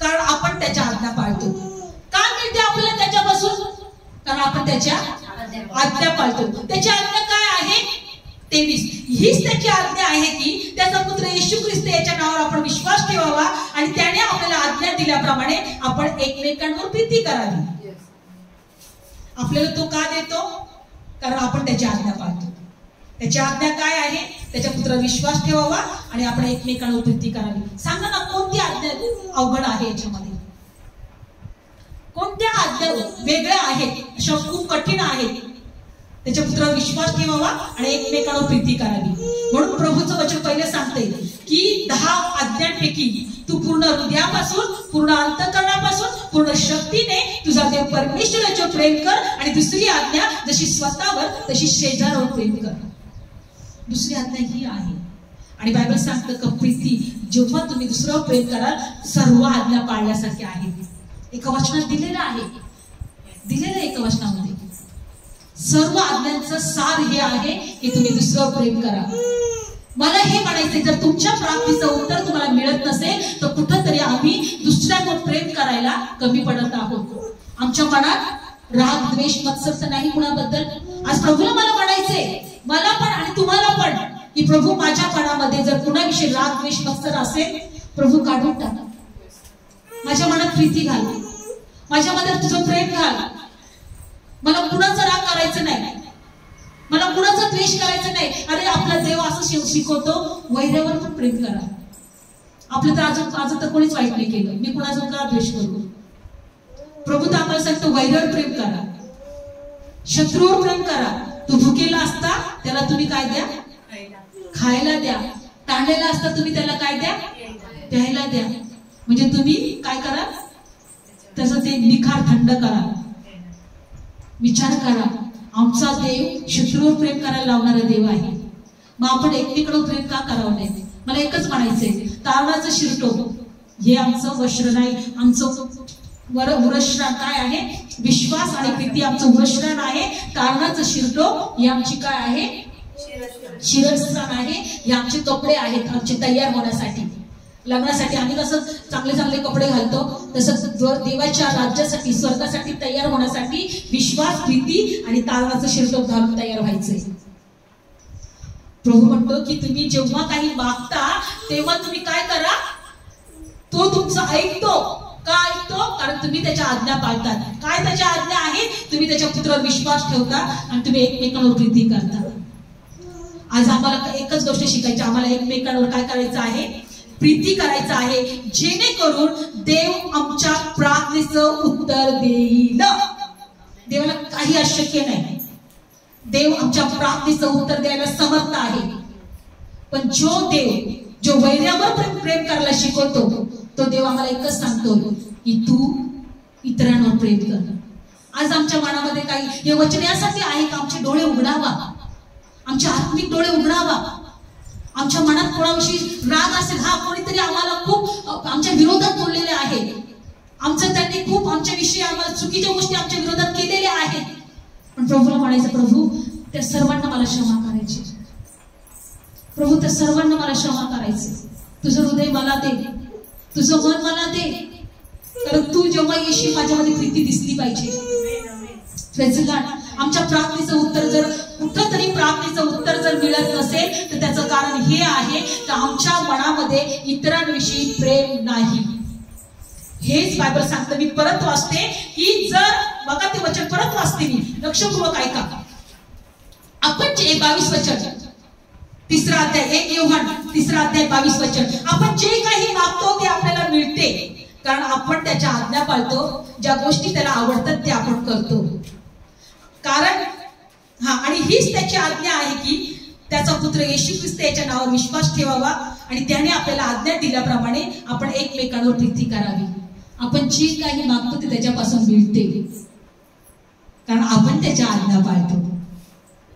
कारण आपण त्याच्या आज्ञा पाळतो. का मिळते आपल्याला त्याच्यापासून? कारण आपण त्याच्या आज्ञा पाळतो. त्याची आज्ञा काय आहे? 23. हीच त्याची आज्ञा आहे की त्याचा पुत्र येशू ख्रिस्त याच्या नावावर आपण विश्वास ठेवावा आणि त्याने आपल्याला आज्ञा दिल्याप्रमाणे आपण एकमेकांवर प्रीती करावी. आपल्याला तो का देतो? कारण आपण त्याची आज्ञा पाळतो. त्याची आज्ञा काय आहे? त्याच्या पुत्रावर विश्वास ठेवावा आणि आपण एकमेकांवर प्रीती करावी. सांगा ना, कोणती आज्ञा अवघड आहे याच्यामध्ये? कोणत्या आज्ञा वेगळ्या आहेत, अशा खूप कठीण आहेत? त्याच्या पुत्रावर विश्वास ठेवावा आणि एकमेकांवर प्रीती करावी. म्हणून प्रभूचं वचन पहिले सांगते की 10 आज्ञांपैकी तू पूर्ण हृदयापासून, पूर्ण अंतःकरणापासून, पूर्ण शक्तीने तुझा देव परमेश्वर याच्यावर प्रेम कर. आणि दुसरी आज्ञा जशी स्वतःवर तशी शेजारावर प्रेम कर. दुसरी आज्ञा ही आहे. आणि बायबल सांगतं की प्रीती जेव्हा तुम्ही दुसऱ्यावर प्रेम कराल सर्व आज्ञा पाळण्यासारख्या आहेत. एका वचनात दिलेलं आहे, एका वचनामध्ये सर्व आज्ञांचं सार हे आहे की तुम्ही दुसरं प्रेम करा. मला हे म्हणायचंय, जर तुमच्या प्रार्थनेचं उत्तर तुम्हाला मिळत नसेल तर कुठंतरी आम्ही दुसऱ्यांवर प्रेम करायला कमी पडत आहोत. आमच्या मनात राग द्वेष मत्सर तर नाही कुणाबद्दल. आज प्रभूला मला म्हणायचंय, मला पण आणि तुम्हाला पण, की प्रभू माझ्या मनामध्ये जर कुणाविषयी राग द्वेष मत्सर असेल, प्रभू काढून टाका. माझ्या मनात प्रीती घाल, माझ्या मनात तुझं प्रेम घाल. मला कुणाचा राग करायचं नाही, मला कुणाचा द्वेष करायचं नाही. अरे आपला देव असं शिकवतो, वैरावर पण प्रेम करा. आपलं तर अजून तर कोणीच वाईट नाही केलं, मी कुणाचा का द्वेष करू. प्रभू तर आम्हाला सांगतो वैरावर प्रेम करा, शत्रूवर प्रेम करा. तू भुकेला असता त्याला तुम्ही काय द्या, खायला द्या. तांडलेला असता तुम्ही त्याला काय द्या, प्यायला द्या. म्हणजे तुम्ही काय करा, त्याचं ते निखार थंड करा. विचार करा, आमचा देव शत्रूवर प्रेम करायला लावणारा देव आहे. मग आपण एकमेकांवर प्रेम का करावं नाही. मला एकच म्हणायचंय, तारणाचं शिरटो हे आमचं वस्त्र नाही, आमचं उरश्राण काय आहे, विश्वास आणि प्रीती आमचं उरश्राण आहे. तारणाचं शिरटो ही आमची काय आहे, शिरस्त्राण आहे. हे आमचे कपडे आहेत, आमचे तयार होण्यासाठी. लग्नासाठी आम्ही कसं चांगले चांगले कपडे घालतो, तसंच देवाच्या राज्यासाठी स्वर्गासाठी तयार होण्यासाठी विश्वास प्रीती आणि तारणाचं शिरटोप घालून तयार व्हायचंय. प्रभू म्हणतो की तुम्ही जेव्हा काही मागता तेव्हा तुम्ही काय करा, तो तुमचं ऐकतो. का ऐकतो? कारण तुम्ही त्याच्या आज्ञा पाळतात. काय त्याच्या आज्ञा आहे, तुम्ही त्याच्या पुत्रावर विश्वास ठेवता आणि तुम्ही एकमेकांवर प्रीती करता. आज आम्हाला एकच गोष्ट शिकायची, आम्हाला एकमेकांवर काय करायचं आहे, प्रीती करायचं आहे, जेणेकरून देव आमच्या प्रार्थनेचं उत्तर देईल. देवाला काही अशक्य नाही. देव आमच्या प्रार्थनेचं उत्तर द्यायला समर्थ आहे. पण जो देव जो वैरावर प्रेम करायला शिकवतो, तो देव आम्हाला एकच सांगतो की तू इतरांवर प्रेम कर. आज आमच्या मनामध्ये काही हे वचन यासाठी आहे की आमचे डोळे उघडावा, आमचे आत्मिक डोळे उघडावा. आमच्या मनात कोणाविषयी राग असेल, हा कोणीतरी आम्हाला खूप आमच्या विरोधात बोललेले आहे, आमचं त्यांनी खूप आमच्याविषयी आम्हाला चुकीच्या गोष्टी आमच्या विरोधात केलेल्या आहेत. पण प्रभूला म्हणायचं, प्रभू त्या सर्वांना मला क्षमा करायची. प्रभू त्या सर्वांना मला क्षमा करायचे. तुझं हृदय मला दे, तुझं मन मला दे. कारण तू जेव्हा येशील माझ्यामध्ये प्रीती दिसली पाहिजे. आमच्या प्रार्थनेचं उत्तर जर कुठं तरी प्रार्थनेचं उत्तर जर मिळत नसेल तर त्याचं कारण हे आहे की आमच्या मनामध्ये इतरांविषयी प्रेम नाही. हेच बायबल सांगतं. मी परत वाचते की जर बघा ते वचन परत वाचते मी, लक्षपूर्वक ऐका. आपण जे 22 वचन, तिसरा अध्याय 1 योहान तिसरा अध्याय 22 वचन. आपण जे काही मागतो ते आपल्याला मिळते, कारण आपण त्याच्या आज्ञा पाळतो. ज्या गोष्टी त्याला आवडतात ते आपण करतो. कारण आणि हीच त्याची आज्ञा आहे की त्याचा पुत्र येशू ख्रिस्त याच्या नावावर विश्वास ठेवावा आणि त्याने आपल्याला आज्ञा दिल्याप्रमाणे आपण एकमेकांवर प्रीती करावी. आपण जे काही मागतो ते त्याच्यापासून मिळते, कारण आपण त्याच्या आज्ञा पाळतो.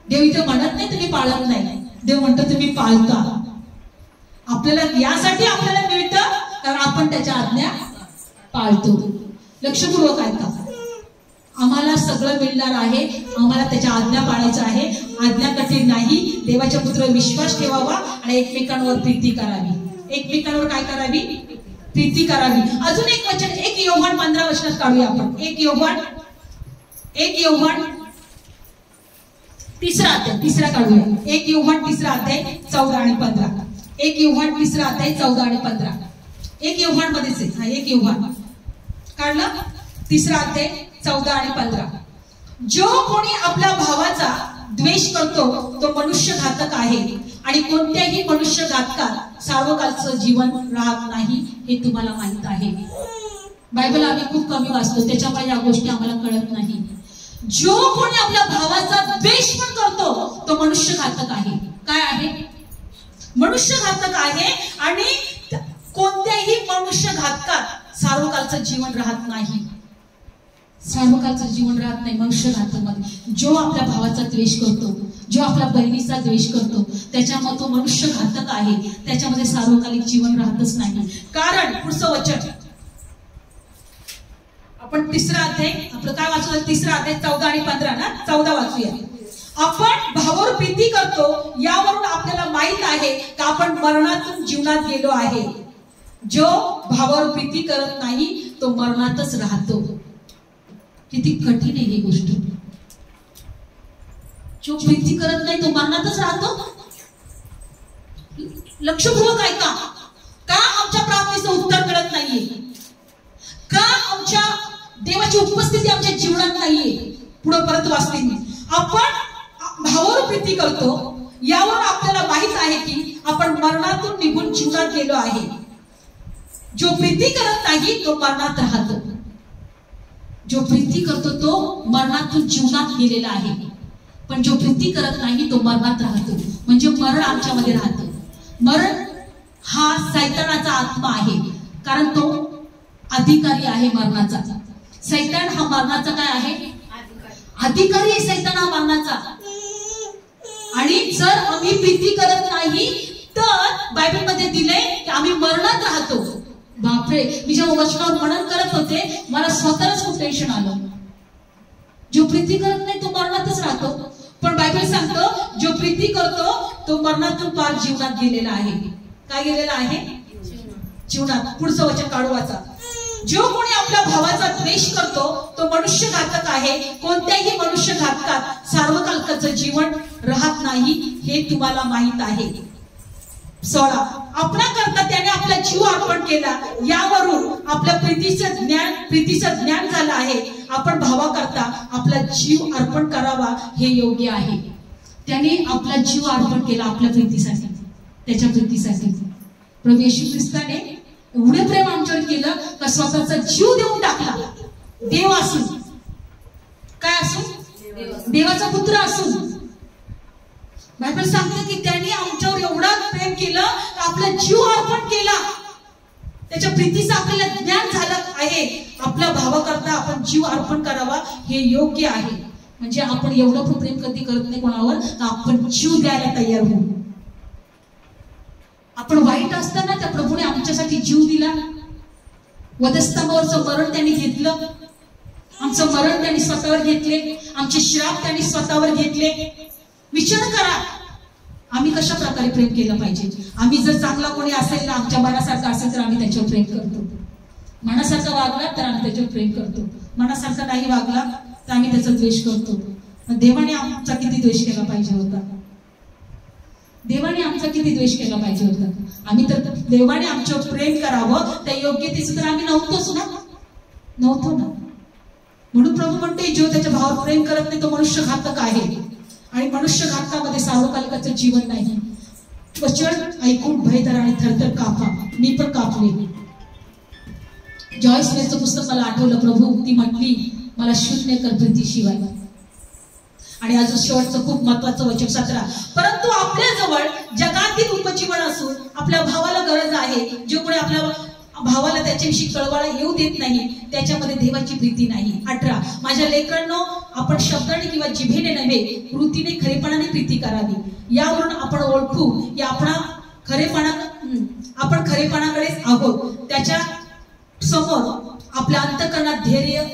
देव इथे म्हणत नाही तुम्ही पाळत नाही, देव म्हणतो तुम्ही पाळता. आपल्याला यासाठी आपल्याला मिळतं कारण आपण त्याच्या आज्ञा पाळतो. लक्षपूर्वक ऐका. आम्हाला सगळं मिळणार आहे, आम्हाला त्याच्या आज्ञा पाळायचं आहे. आज्ञा कठीण नाही. देवाच्या पुत्रावर विश्वास ठेवावा आणि एकमेकांवर प्रीती करावी. एकमेकांवर काय करावी, प्रीती करावी. अजून एक वचन 1 योहान 15 वचनात काढूया आपण. 1 योहान तिसरा अध्याय, तिसरा काढूया. 1 योहान तिसरा अध्याय 14 आणि 15. 1 योहान तिसरा अध्याय 14 आणि 15. 1 योहान मध्येच आहे. हा 1 योहान काढलं. तिसरा अध्याय 14 आणि 15. जो कोणी आपल्या भावाचा द्वेष करतो तो मनुष्यघातक आहे आणि कोणत्याही मनुष्यघातकात सार्वकालचं जीवन राहत नाही, हे तुम्हाला माहित आहे. बायबल आम्ही खूप कमी वाचतो, त्याच्यामुळे या गोष्टी आम्हाला कळत नाही. जो कोणी आपल्या भावाचा द्वेष पण करतो तो मनुष्यघातक आहे. काय आहे, मनुष्यघातक आहे. आणि कोणत्याही मनुष्यघातकात सार्वकालचं जीवन राहत नाही. सार्वकालचं जीवन राहत नाही मनुष्यघातकामध्ये. जो आपल्या भावाचा द्वेष करतो, जो आपल्या बहिणीचा द्वेष करतो, त्याच्यामध्ये तो मनुष्यघातक आहे. त्याच्यामध्ये सार्वकालिक जीवन राहतच नाही. कारण पुढचं वचन आपण तिसरा अध्याय, आपलं काय वाचूया? तिसरा अध्याय 14 आणि 15 ना, 14 वाचूया. आपण भावावर प्रीती करतो यावरून आपल्याला माहित आहे का आपण मरणातून जीवनात गेलो आहे. जो भावावर प्रीती करत नाही तो मरणातच राहतो. किती कठीण आहे ही गोष्ट. जो प्रीती करत नाही तो मरणातच राहतो. लक्षपूर्वक ऐका. का आमच्या प्रार्थनेचं उत्तर मिळत नाहीये? का आमच्या देवाची उपस्थिती आमच्या जीवनात नाहीये? पुढे परत वाचते मी. आपण भावावर प्रीती करतो यावर आपल्याला माहित आहे की आपण मरणातून निघून जीवनात गेलो आहे. जो प्रीती करत नाही तो मरणात राहतो. जो प्रीती करतो तो मरणातून जीवनात गेलेला आहे. पण जो प्रीती करत नाही तो मरणात राहतो. म्हणजे मरण आमच्यामध्ये राहतो. मरण हा सैतानाचा आत्मा आहे, कारण तो अधिकारी आहे मरणाचा. सैतान हा मरणाचा काय आहे? अधिकारी आहे सैतान हा मरणाचा. आणि जर आम्ही प्रीती करत नाही तर बायबलमध्ये दिलंय की आम्ही मरणात राहतो. बापरे, मी जेव्हा वचनावर मनन करत होते मला स्वतःच खूप टेन्शन आलं. जो प्रीती करत नाही तो मरणातच राहतो. पण बायबल सांगतो जो प्रीती करतो तो मरणातून पार जीवनात गेलेला आहे. काय गेलेला आहे? जीवनात. पुढचं वचन काढू वाचा. जो कोणी आपल्या भावाचा द्वेष करतो तो मनुष्य घातक आहे. कोणत्याही मनुष्य घातकात सार्वकालिकाचं जीवन राहत नाही हे तुम्हाला माहित आहे. 16 आपणाकरता त्याने आपला जीव अर्पण केला यावरून आपल्या प्रीतीचं ज्ञान झालं आहे. आपण भावाकरता आपला जीव अर्पण करावा हे योग्य आहे. त्याने आपला जीव अर्पण केला आपल्या प्रीतीसाठी, त्याच्या प्रीतीसाठी. प्रभू येशू ख्रिस्ताने एवढे प्रेम आमच्यावर केलं का स्वतःचा जीव देऊन टाकला. देव असून, काय असून? देवाचा पुत्र असून. बायबल सांगते की त्यांनी आमच्यावर एवढा प्रेम केलं की आपला जीव अर्पण केला. त्याच्या प्रीतीचं आपल्याला ज्ञान झालं आहे. आपल्या भावाकरता आपण जीव अर्पण करावा हे योग्य आहे. म्हणजे आपण एवढं प्रेम कधी करत नाही कोणावर तर आपण जीव द्यायला तयार होऊ. आपण वाईट असताना त्या प्रभूने आमच्यासाठी जीव दिला. वधस्तंभावरचं मरण त्यांनी घेतलं. आमचं मरण त्यांनी स्वतःवर घेतले. आमचे श्राप त्यांनी स्वतःवर घेतले. विचार करा आम्ही कशा प्रकारे प्रेम केलं पाहिजे. आम्ही जर चांगला कोणी असेल ना, आमच्या मनासारखा असेल तर आम्ही त्याच्यावर प्रेम करतो. मनासारखा वागला तर आम्ही त्याच्यावर प्रेम करतो. मनासारखा नाही वागला तर आम्ही त्याचा द्वेष करतो. देवाने आमचा किती द्वेष केला पाहिजे होता? देवाने आमचा किती द्वेष केला पाहिजे होता? आम्ही तर देवाने आमच्यावर प्रेम करावं त्या योग्यतेचं तर आम्ही नव्हतो ना. म्हणून प्रभू म्हणते जो त्याच्या भावावर प्रेम करत नाही तो मनुष्य घातक आहे. आणि मनुष्य घातकामध्ये सार्वकालिकाचं जीवन नाही. वचन ऐकून भयधरा आणि थरथर कापा. मी पण कापले. जॉयस मेचं पुस्तक मला आठवलं. प्रभू ती म्हटली मला शून्य कर प्रीतीशिवाय. आणि अजून शेवटचं खूप महत्वाचं वचन 17 परंतु आपल्या जवळ जगातील उपजीवन असून आपल्या भावाला गरज आहे. जो कोणी आपल्या भावाला त्याच्याविषयी कळवायला येऊ देत नाही त्याच्यामध्ये देवाची प्रीती नाही. 18 माझ्या लेकरांनो आपण शब्दाने किंवा जिभेने नव्हे कृतीने खरेपणाने प्रीती करावी. यावरून आपण ओळखू की आपण खरेपणाकडेच आहोत. त्याच्या समोर आपल्या अंतःकरणात धैर्य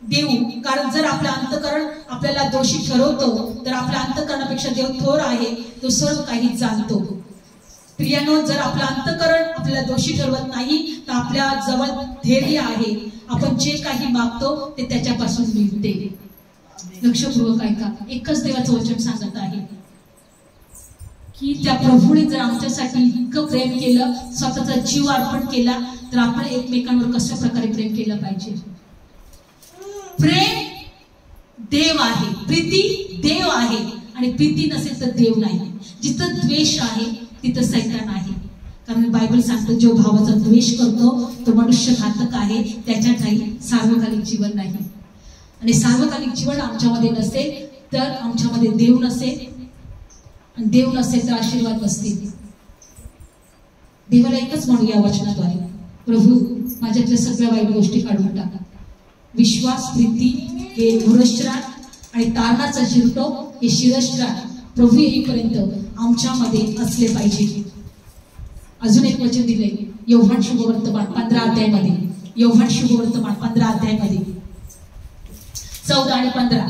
देऊ. कारण जर आपलं अंतःकरण आपल्याला दोषी ठरवतो तर आपल्या अंतःकरणापेक्षा देव थोर आहे. तो सर्व काही जाणतो. प्रियानो जर आपलं अंतःकरण आपल्याला दोषी ठरवत नाही तर आपल्या जवळ धैर्य आहे. आपण जे काही मागतो ते त्याच्यापासून मिळते. लक्षपूर्वक ऐका. एकच देवाचं वचन सांगत आहे की त्या प्रभूने जर आमच्यासाठी इतकं प्रेम केलं, स्वतःचा जीव अर्पण केला तर आपण एकमेकांवर कशा प्रकारे प्रेम केलं पाहिजे. प्रेम देव आहे, प्रीती देव आहे. आणि प्रीती नसेल तर देव नाही. जिथं द्वेष आहे तिथं सैतान आहे. कारण बायबल सांगतो जो भावाचा द्वेष करतो तो मनुष्य घातक आहे. त्याच्या काही सार्वकालिक जीवन नाही. आणि सार्वकालिक जीवन आमच्यामध्ये नसेल तर आमच्यामध्ये देव नसेल. आणि देव नसेल तर आशीर्वाद नसतील. देवाला एकच म्हणू या वचनाद्वारे प्रभू माझ्यातल्या सगळ्या वाईट गोष्टी काढून टाका. विश्वास प्रीती हे धुरश्राण आणि तारणाचा शिरटो हे शिरश्राण प्रभू येईपर्यंत आमच्यामध्ये असले पाहिजे. अजून एक वचन दिले योहान शुभवर्तमान 15 अध्यायामध्ये. योहान शुभवर्तमान 15 अध्यायामध्ये 14 आणि 15.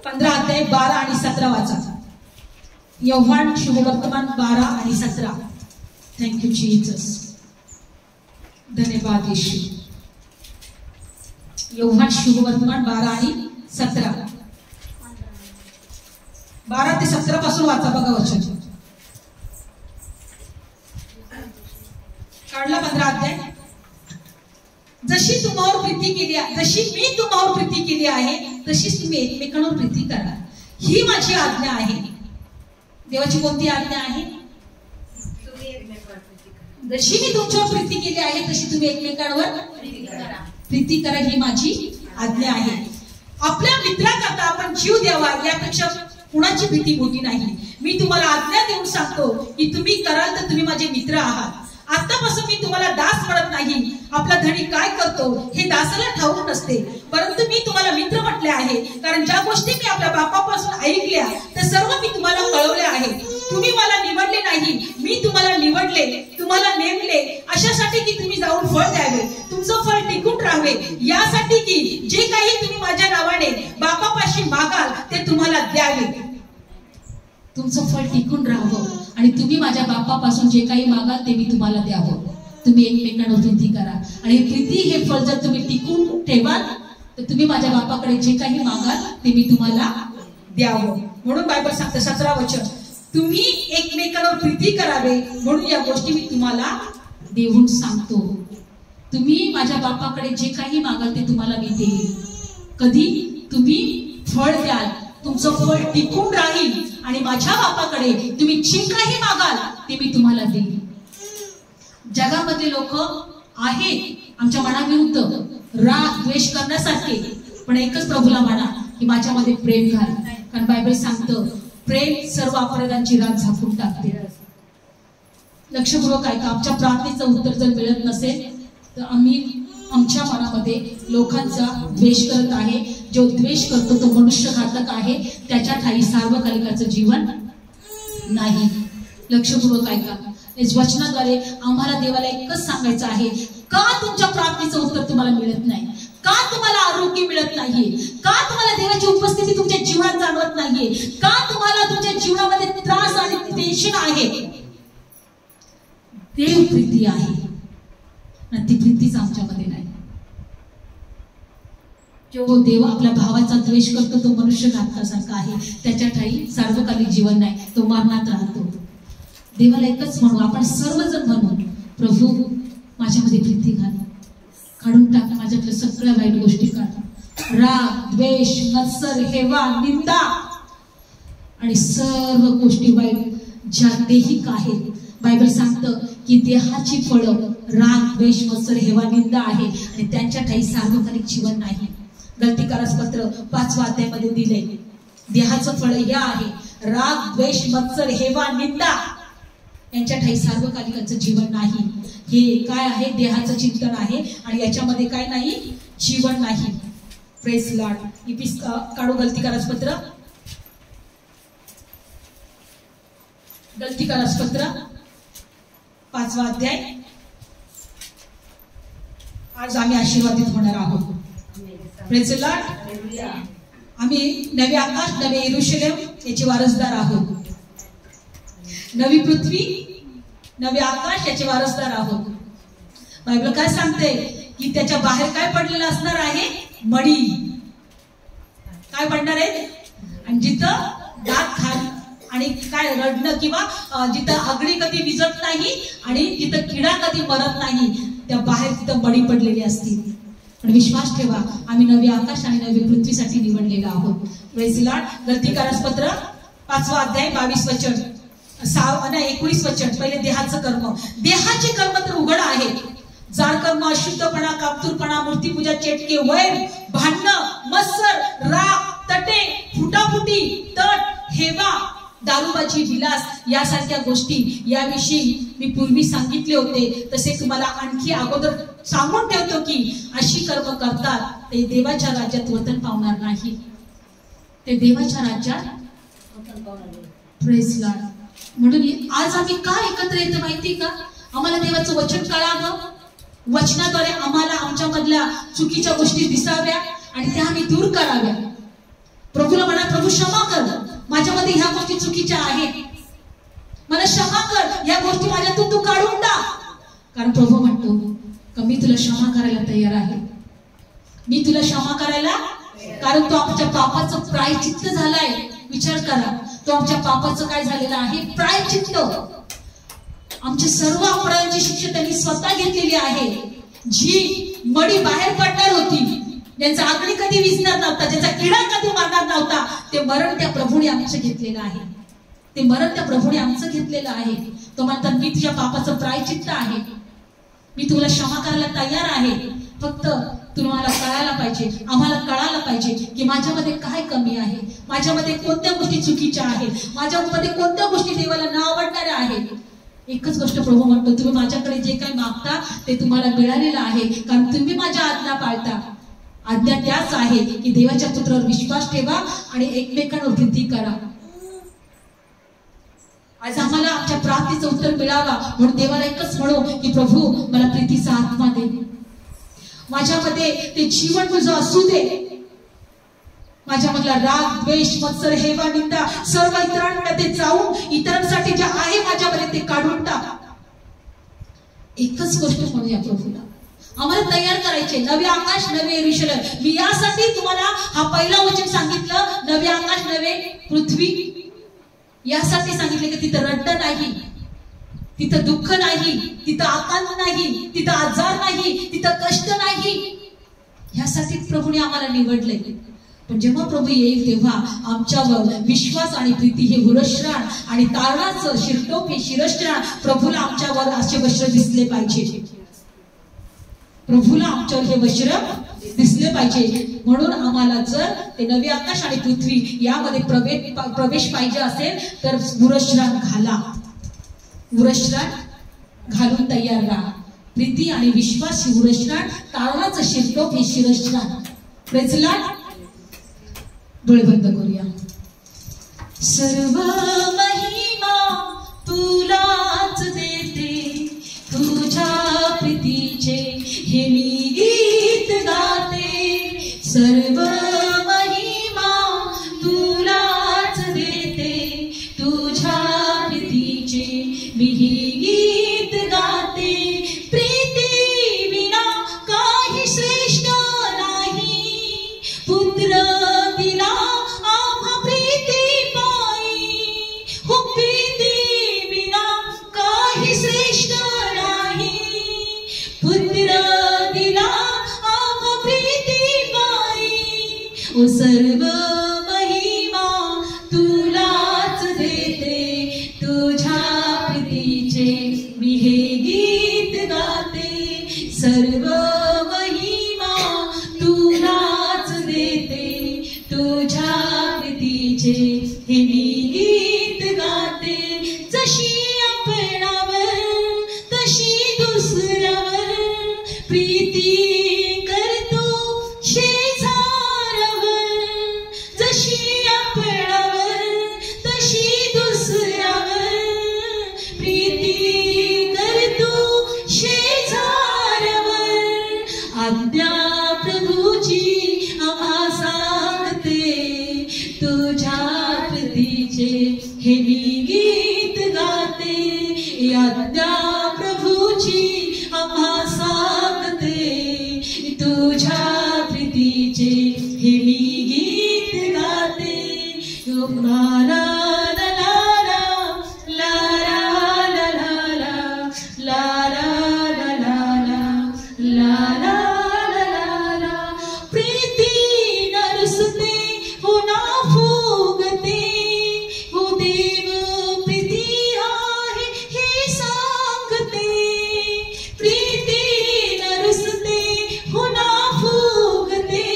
15 अध्याय 12 आणि 17 वाचा. योहान शुभवर्तमान 12 आणि 17. Thank you Jesus. धन्यवाद येशू. योहान शुभवर्तमान 12 आणि 17. 12 ते 17 पासून वाचा बघा वचन. काढला 15 अध्याय. जशी तुम्हावर प्रीती केली आहे, जशी मी तुम्हावर प्रीती केली आहे तशीच तुम्ही एकमेकांवर प्रीती करा. ही माझी आज्ञा आहे. देवाची कोणती आज्ञा आहे? जशी मी तुमच्यावर प्रीती केली आहे तशी तुम्ही एकमेकांवर प्रीती करा. ही माझी आज्ञा आहे. आपल्या मित्राकरता आपण जीव द्यावा यापेक्षा कुणाची भीती मोठी नाही. मी तुम्हाला आज्ञा देऊन सांगतो की तुम्ही कराल तर तुम्ही माझे मित्र आहात. आतापासून मी तुम्हाला दास म्हणत नाही. आपला धनी काय करतो हे दासाला ठाऊक नसते, परंतु मी तुम्हाला मित्र म्हटले आहे, कारण ज्या गोष्टी मी आपल्या बापापासून ऐकल्या त्या सर्व मी तुम्हाला कळवल्या आहे. तुम्ही मला निवडले नाही, मी तुम्हाला निवडले, तुम्हाला नेमले अशासाठी की तुम्ही जाऊन फळ द्यावे, तुमचं फळ टिकून राहावे, यासाठी की जे काही तुम्ही माझ्या नावाने बापापाशी मागाल ते तुम्हाला द्यावे. तुमचं फळ टिकून राहावं आणि तुम्ही माझ्या बापापासून जे काही मागाल ते मी तुम्हाला द्यावं. तुम्ही एकमेकांवर प्रीती करा आणि प्रीती हे फळ जर तुम्ही टिकून ठेवाल तर तुम्ही माझ्या बापाकडे जे काही मागाल ते मी तुम्हाला द्यावं. म्हणून बायबल सांगते 17 वचन, तुम्ही एकमेकांवर प्रीती करावे म्हणून या गोष्टी मी तुम्हाला देऊन सांगतो. तुम्ही माझ्या बापाकडे जे काही मागाल ते तुम्हाला मी देईन. कधी? तुम्ही फळ द्याल, तुमचं फळ टिकून राहील आणि माझ्या बापाकडे तुम्ही जे काही मागाल ते मी तुम्हाला देईन. जगामध्ये लोक आहेत आमच्या मनाविरुद्ध राग द्वेष करण्यासारखे, पण एकच प्रभूला म्हणा की माझ्यामध्ये प्रेम घाल, कारण बायबल सांगतं प्रेम सर्व अपराधांची राग झाकून टाकते. लक्षपूर्वक ऐका. आमच्या प्रार्थनेचं उत्तर जर मिळत नसेल तर आम्ही आमच्या मनामध्ये लोकांचा द्वेष करत आहे. जो द्वेष करतो तो मनुष्य घातक आहे, त्याच्या ठाई सार्वकालिकाचं जीवन नाही. लक्षपूर्वक ऐका. या वचनाद्वारे आम्हाला देवाला एकच सांगायचं आहे, का तुमच्या प्रार्थनेचं उत्तर तुम्हाला मिळत नाही, का तुम्हाला आरोग्य मिळत नाहीये, का तुम्हाला देवाची उपस्थिती तुमच्या जीवनात जाणवत नाहीये, का तुम्हाला तुमच्या जीवनामध्ये त्रास आणि टेन्शन आहे. देव प्रीती आहे आणि ती प्रीतीच आमच्यामध्ये नाही. जो देव आपल्या भावाचा द्वेष करतो तो मनुष्य घातकासारखा आहे, त्याच्या ठाई सार्वकालिक जीवन नाही, तो मरणात राहतो. देवाला एकच म्हणू, आपण सर्वजण म्हणून, प्रभू माझ्यामध्ये प्रीती घाल, काढून टाक माझ्यातल्या सगळ्या वाईट गोष्टी काढ. राग द्वेष मत्सर हेवा निंदा आणि सर्व गोष्टी वाईट ज्या देहिक आहेत. बायबल सांगतं की देहाची फळं राग द्वेष मत्सर हेवा निंदा आहे आणि त्यांच्या ठाई सार्वकालिक जीवन नाही. गलतीकारास पत्र 5व्या अध्यायामध्ये दिले. देहाचं फळ हे आहे, राग द्वेष मत्सर हेवा निंदा, यांच्या ठाई सार्वकालिकाचं जीवन नाही. हे काय आहे? देहाचं चिंतन आहे आणि याच्यामध्ये काय नाही? जीवन नाही. Praise Lord. इपिस काढू गलतीकारास पत्र, गलतीकारास पत्र 5वा अध्याय. आज आम्ही आशीर्वादित होणार आहोत. Praise Lord. आम्ही नवे आकाश नवे यरूशलेम याचे वारसदार आहोत. नवी पृथ्वी नवे आकाश याचे वारसदार आहोत. बायबल काय सांगते की त्याच्या बाहेर काय पडलेलं असणार आहे? मडी. काय पडणार आहे? आणि जिथं दात खाल आणि काय रडणं किंवा जिथं आगळी कधी विजत नाही आणि जिथं किडा कधी मरत नाही, त्या बाहेर तिथं मडी पडलेली असतील. पण विश्वास ठेवा, आम्ही नवे आकाश आणि नवी पृथ्वीसाठी निवडलेलो आहोत. Praise Lord. गलतीकारास पत्र 5वा अध्याय 22 वचन 19 वचन. पहिले देहाचं कर्म. देहाचे कर्म तर उघड आहे. जाड कर्म, अशुद्धपणा, कामतूरपणा, मूर्तीपूजा, चेटके, वैर, भांडणं, मत्सर, राग, तटे, फुटाफुटी, तट, हेवा, दारूबाजी, विलास यासारख्या गोष्टी याविषयी मी पूर्वी सांगितले होते. तसे तुम्हाला आणखी अगोदर सांगून ठेवतो की अशी कर्म करतात ते देवाच्या राज्यात वतन पावणार नाही. ते देवाच्या राज्यात वतन पावणार. Praise Lord. म्हणून आज आम्ही का एकत्र येतो माहिती का? आम्हाला देवाचं वचन कळावं, वचनाद्वारे आम्हाला आमच्यामधल्या चुकीच्या गोष्टी दिसाव्या आणि त्या आम्ही दूर कराव्या. प्रभूला म्हणा, प्रभू क्षमा कर, माझ्यामध्ये ह्या गोष्टी चुकीच्या आहेत, मला क्षमा कर, या गोष्टी माझ्यातून तू काढून टाक. कारण प्रभू म्हणतो का मी तुला क्षमा करायला तयार आहे, मी तुला क्षमा करायला, कारण तो आमच्या पापाचं प्रायश्चित्त झालाय. विचार करा, तो आमच्या पापाचं काय झालेलं आहे? प्रायश्चित्त. आमच्या सर्व अपराधांची शिक्षा त्यांनी स्वतः घेतलेली आहे. जी मडी बाहेर पडणार होती, ज्यांचा अग्नी कधी विझणार नव्हता, ज्याचा किडा कधी मारणार नव्हता, ते मरण त्या प्रभूने आमचं घेतलेलं आहे. ते मरण त्या प्रभूने आमचं घेतलेलं आहे. तो म्हणतात मी तुझ्या पापाचं प्रायश्चित्त आहे, मी तुला क्षमा करायला तयार आहे. फक्त तुम्हाला कळायला पाहिजे, आम्हाला कळायला पाहिजे की माझ्यामध्ये काय कमी आहे, माझ्यामध्ये कोणत्या गोष्टी चुकीच्या आहेत, माझ्यामध्ये कोणत्या गोष्टी देवाला न आवडणाऱ्या आहेत. एकच गोष्ट प्रभू म्हणतो, तुम्ही माझ्याकडे जे काही मागता ते तुम्हाला मिळालेलं आहे, कारण तुम्ही माझ्या आज्ञा पाळता. आज्ञा त्याच आहे की देवाच्या पुत्रावर विश्वास ठेवा आणि एकमेकांवर वृद्धी करा. आज आम्हाला आमच्या प्रार्थनेचं उत्तर मिळावा म्हणून देवाला एकच म्हणू की प्रभू मला प्रीतीचा आत्मा दे, माझ्यामध्ये ते जीवन तुझं असू दे, माझ्यामधला राग, द्वेष, मत्सर, हेवा, निंदा सर्व इतरांमध्ये जाऊन इतरांसाठी जे आहे माझ्यामध्ये ते काढून टाक. एकच गोष्ट म्हणूया प्रभूला, आम्हाला तयार करायचे नवे आकाश नवे यरूशलेम. मी यासाठी तुम्हाला हा पहिला वचन सांगितलं, नवे आकाश नवे पृथ्वी, यासाठी सांगितले की तिथं रडणं नाही, तिथं दुःख नाही, तिथं आकांत नाही, तिथं आजार नाही, तिथं कष्ट नाही. ह्यासाठी प्रभूने आम्हाला निवडले. पण जेव्हा प्रभू येईल तेव्हा आमच्यावर विश्वास आणि प्रीती हे हुरश्राण आणि तारणाचं शिरटोप हे शिरश्राण प्रभूला आमच्यावर असे वस्त्र दिसले पाहिजे. प्रभूला आमच्यावर हे वस्त्र दिसले पाहिजे. म्हणून आम्हाला जर ते नवे आकाश आणि पृथ्वी यामध्ये प्रवेश पाहिजे असेल तर हुरश्राण घाला, हुरश्राण घालून तयार राहा. प्रीती आणि विश्वास ही हुरश्राण, तारणाचं शिरटोप हे शिरश्राण. Praise Lord. डोळे बंद करूया. सर्व महिमा तुलाच देते, तुझ्या प्रीतीचे हे मी गीत गाते. सर्व महिमा तुलाच देते, तुझ्या प्रीतीचे मी गीत गाते. प्रीती विना काही श्रेष्ठ नाही, पुत्र दिला आम्हा प्रीती पायी. हो प्रीती विना काही श्रेष्ठ नाही, पुत्र दिला आम्हा प्रीती पायी. ओ सर्व महिमा तुलाच देते, तुझ्या प्रीतीचे मी हे गीत गाते. सर्व महिमा तुलाच देते, तुझ्या प्रीतीचे हे मी गीत गाते. जशी आपणावर तशी दुसऱ्यावर प्रीती करतो शेजाऱ्यावर. जशी आपणावर तशी दुसऱ्यावर प्रीती करतो शेजाऱ्यावर. आज्ञा प्रभूची आम्हा सांगते, तुझ्या प्रीतीचे हे मी गीत गाते. आज्ञा प्रभूची आम्हा सांगते, तुझ्या प्रीतीचे हे मी गीत गाते. ला ला ला ला ला ला ला ला ला ला ला ला ला. प्रीती नरसते हो ना फुगते, हो देव प्रीती आहे हे सांगते. प्रीती नरसते हो ना फुगते,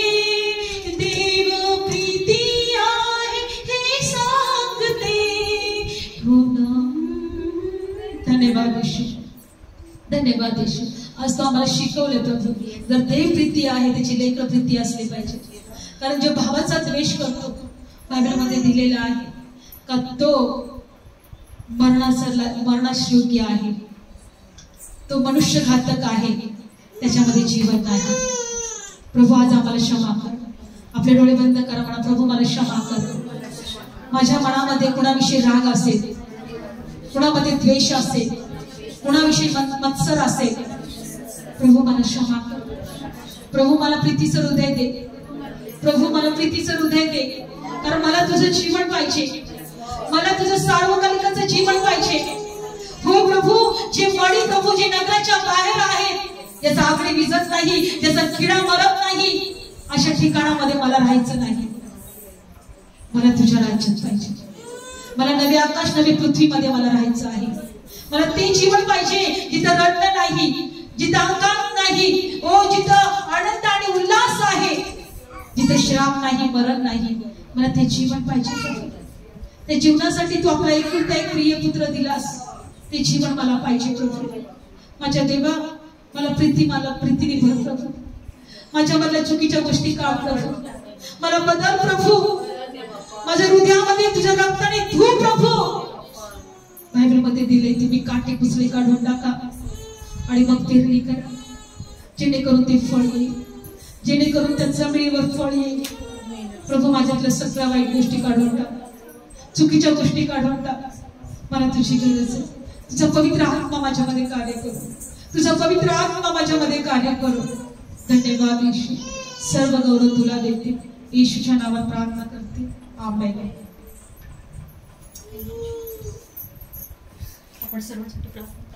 देव प्रीती आहे हे सांगते. हो ना. धन्यवाद येशू, धन्यवाद येशू. आज तो आम्हाला शिकवले प्रभू, जर देव प्रीती आहे त्याची लेकर प्रीती असली पाहिजे. कारण जो भावाचा द्वेष करतो बायबलमध्ये दिलेला आहे का तो मरणास योग्य आहे, तो मनुष्य घातक आहे, त्याच्यामध्ये जीवन नाही. प्रभू आज आम्हाला क्षमा कर. आपले डोळे बंद करा, म्हणा प्रभू मला क्षमा कर. माझ्या मनामध्ये कुणाविषयी राग असेल, कुणामध्ये द्वेष असेल, कुणाविषयी मत्सर असेल, प्रभू मला क्षमा कर. प्रभू मला प्रीतीचं हृदय दे. प्रभू मला प्रीतीचं हृदय दे, कारण मला तुझं जीवन पाहिजे, मला तुझं सार्वकालिकाचं जीवन पाहिजे. हो प्रभू, जे मणी प्रभू जे नगराच्या बाहेर आहेत, ज्याचा आगडी विजत नाही, ज्याचा किडा मरत नाही, अशा ठिकाणामध्ये मला राहायचं नाही. मला तुझ्या राज्यात पाहिजे. मला नवे आकाश नवी पृथ्वीमध्ये मला राहायचं आहे. मला ते जीवन पाहिजे जिथं रडणं नाही, जिथं अंकान नाही, ओ जिथं आनंद आणि उल्हास आहे, जिथं श्राप नाही, मरण नाही. मला ते जीवन पाहिजे. त्या जीवनासाठी तू आपला एकुलता एक प्रिय पुत्र दिलास. ते जीवन मला पाहिजे प्रभू. माझ्या देवा, मला प्रीतीने भर प्रभू. माझ्यामधल्या चुकीच्या गोष्टी काढ प्रभू. मला बदल प्रभू. माझ्या हृदयामध्ये तुझ्या रक्ताने धू प्रभू. बायबलमध्ये दिले तुम्ही काटे कुसळे काढून टाका आणि मग पेरणी करा, जेणेकरून ते फळ येईल, जेणेकरून त्या जमिनीवर फळ येईल. प्रभू, माझ्यातल्या सगळ्या वाईट गोष्टी काढून टाक, चुकीच्या गोष्टी काढून टाक. मला तुझी गरज आहे. तुझा पवित्र आत्मा माझ्यामध्ये कार्य करू. तुझा पवित्र आत्मा माझ्यामध्ये कार्य करू. धन्यवाद येशू. सर्व गौरव तुला देते. येशूच्या नावात प्रार्थना करते. आमेन. आपण सर्वांसाठी प्रार्थना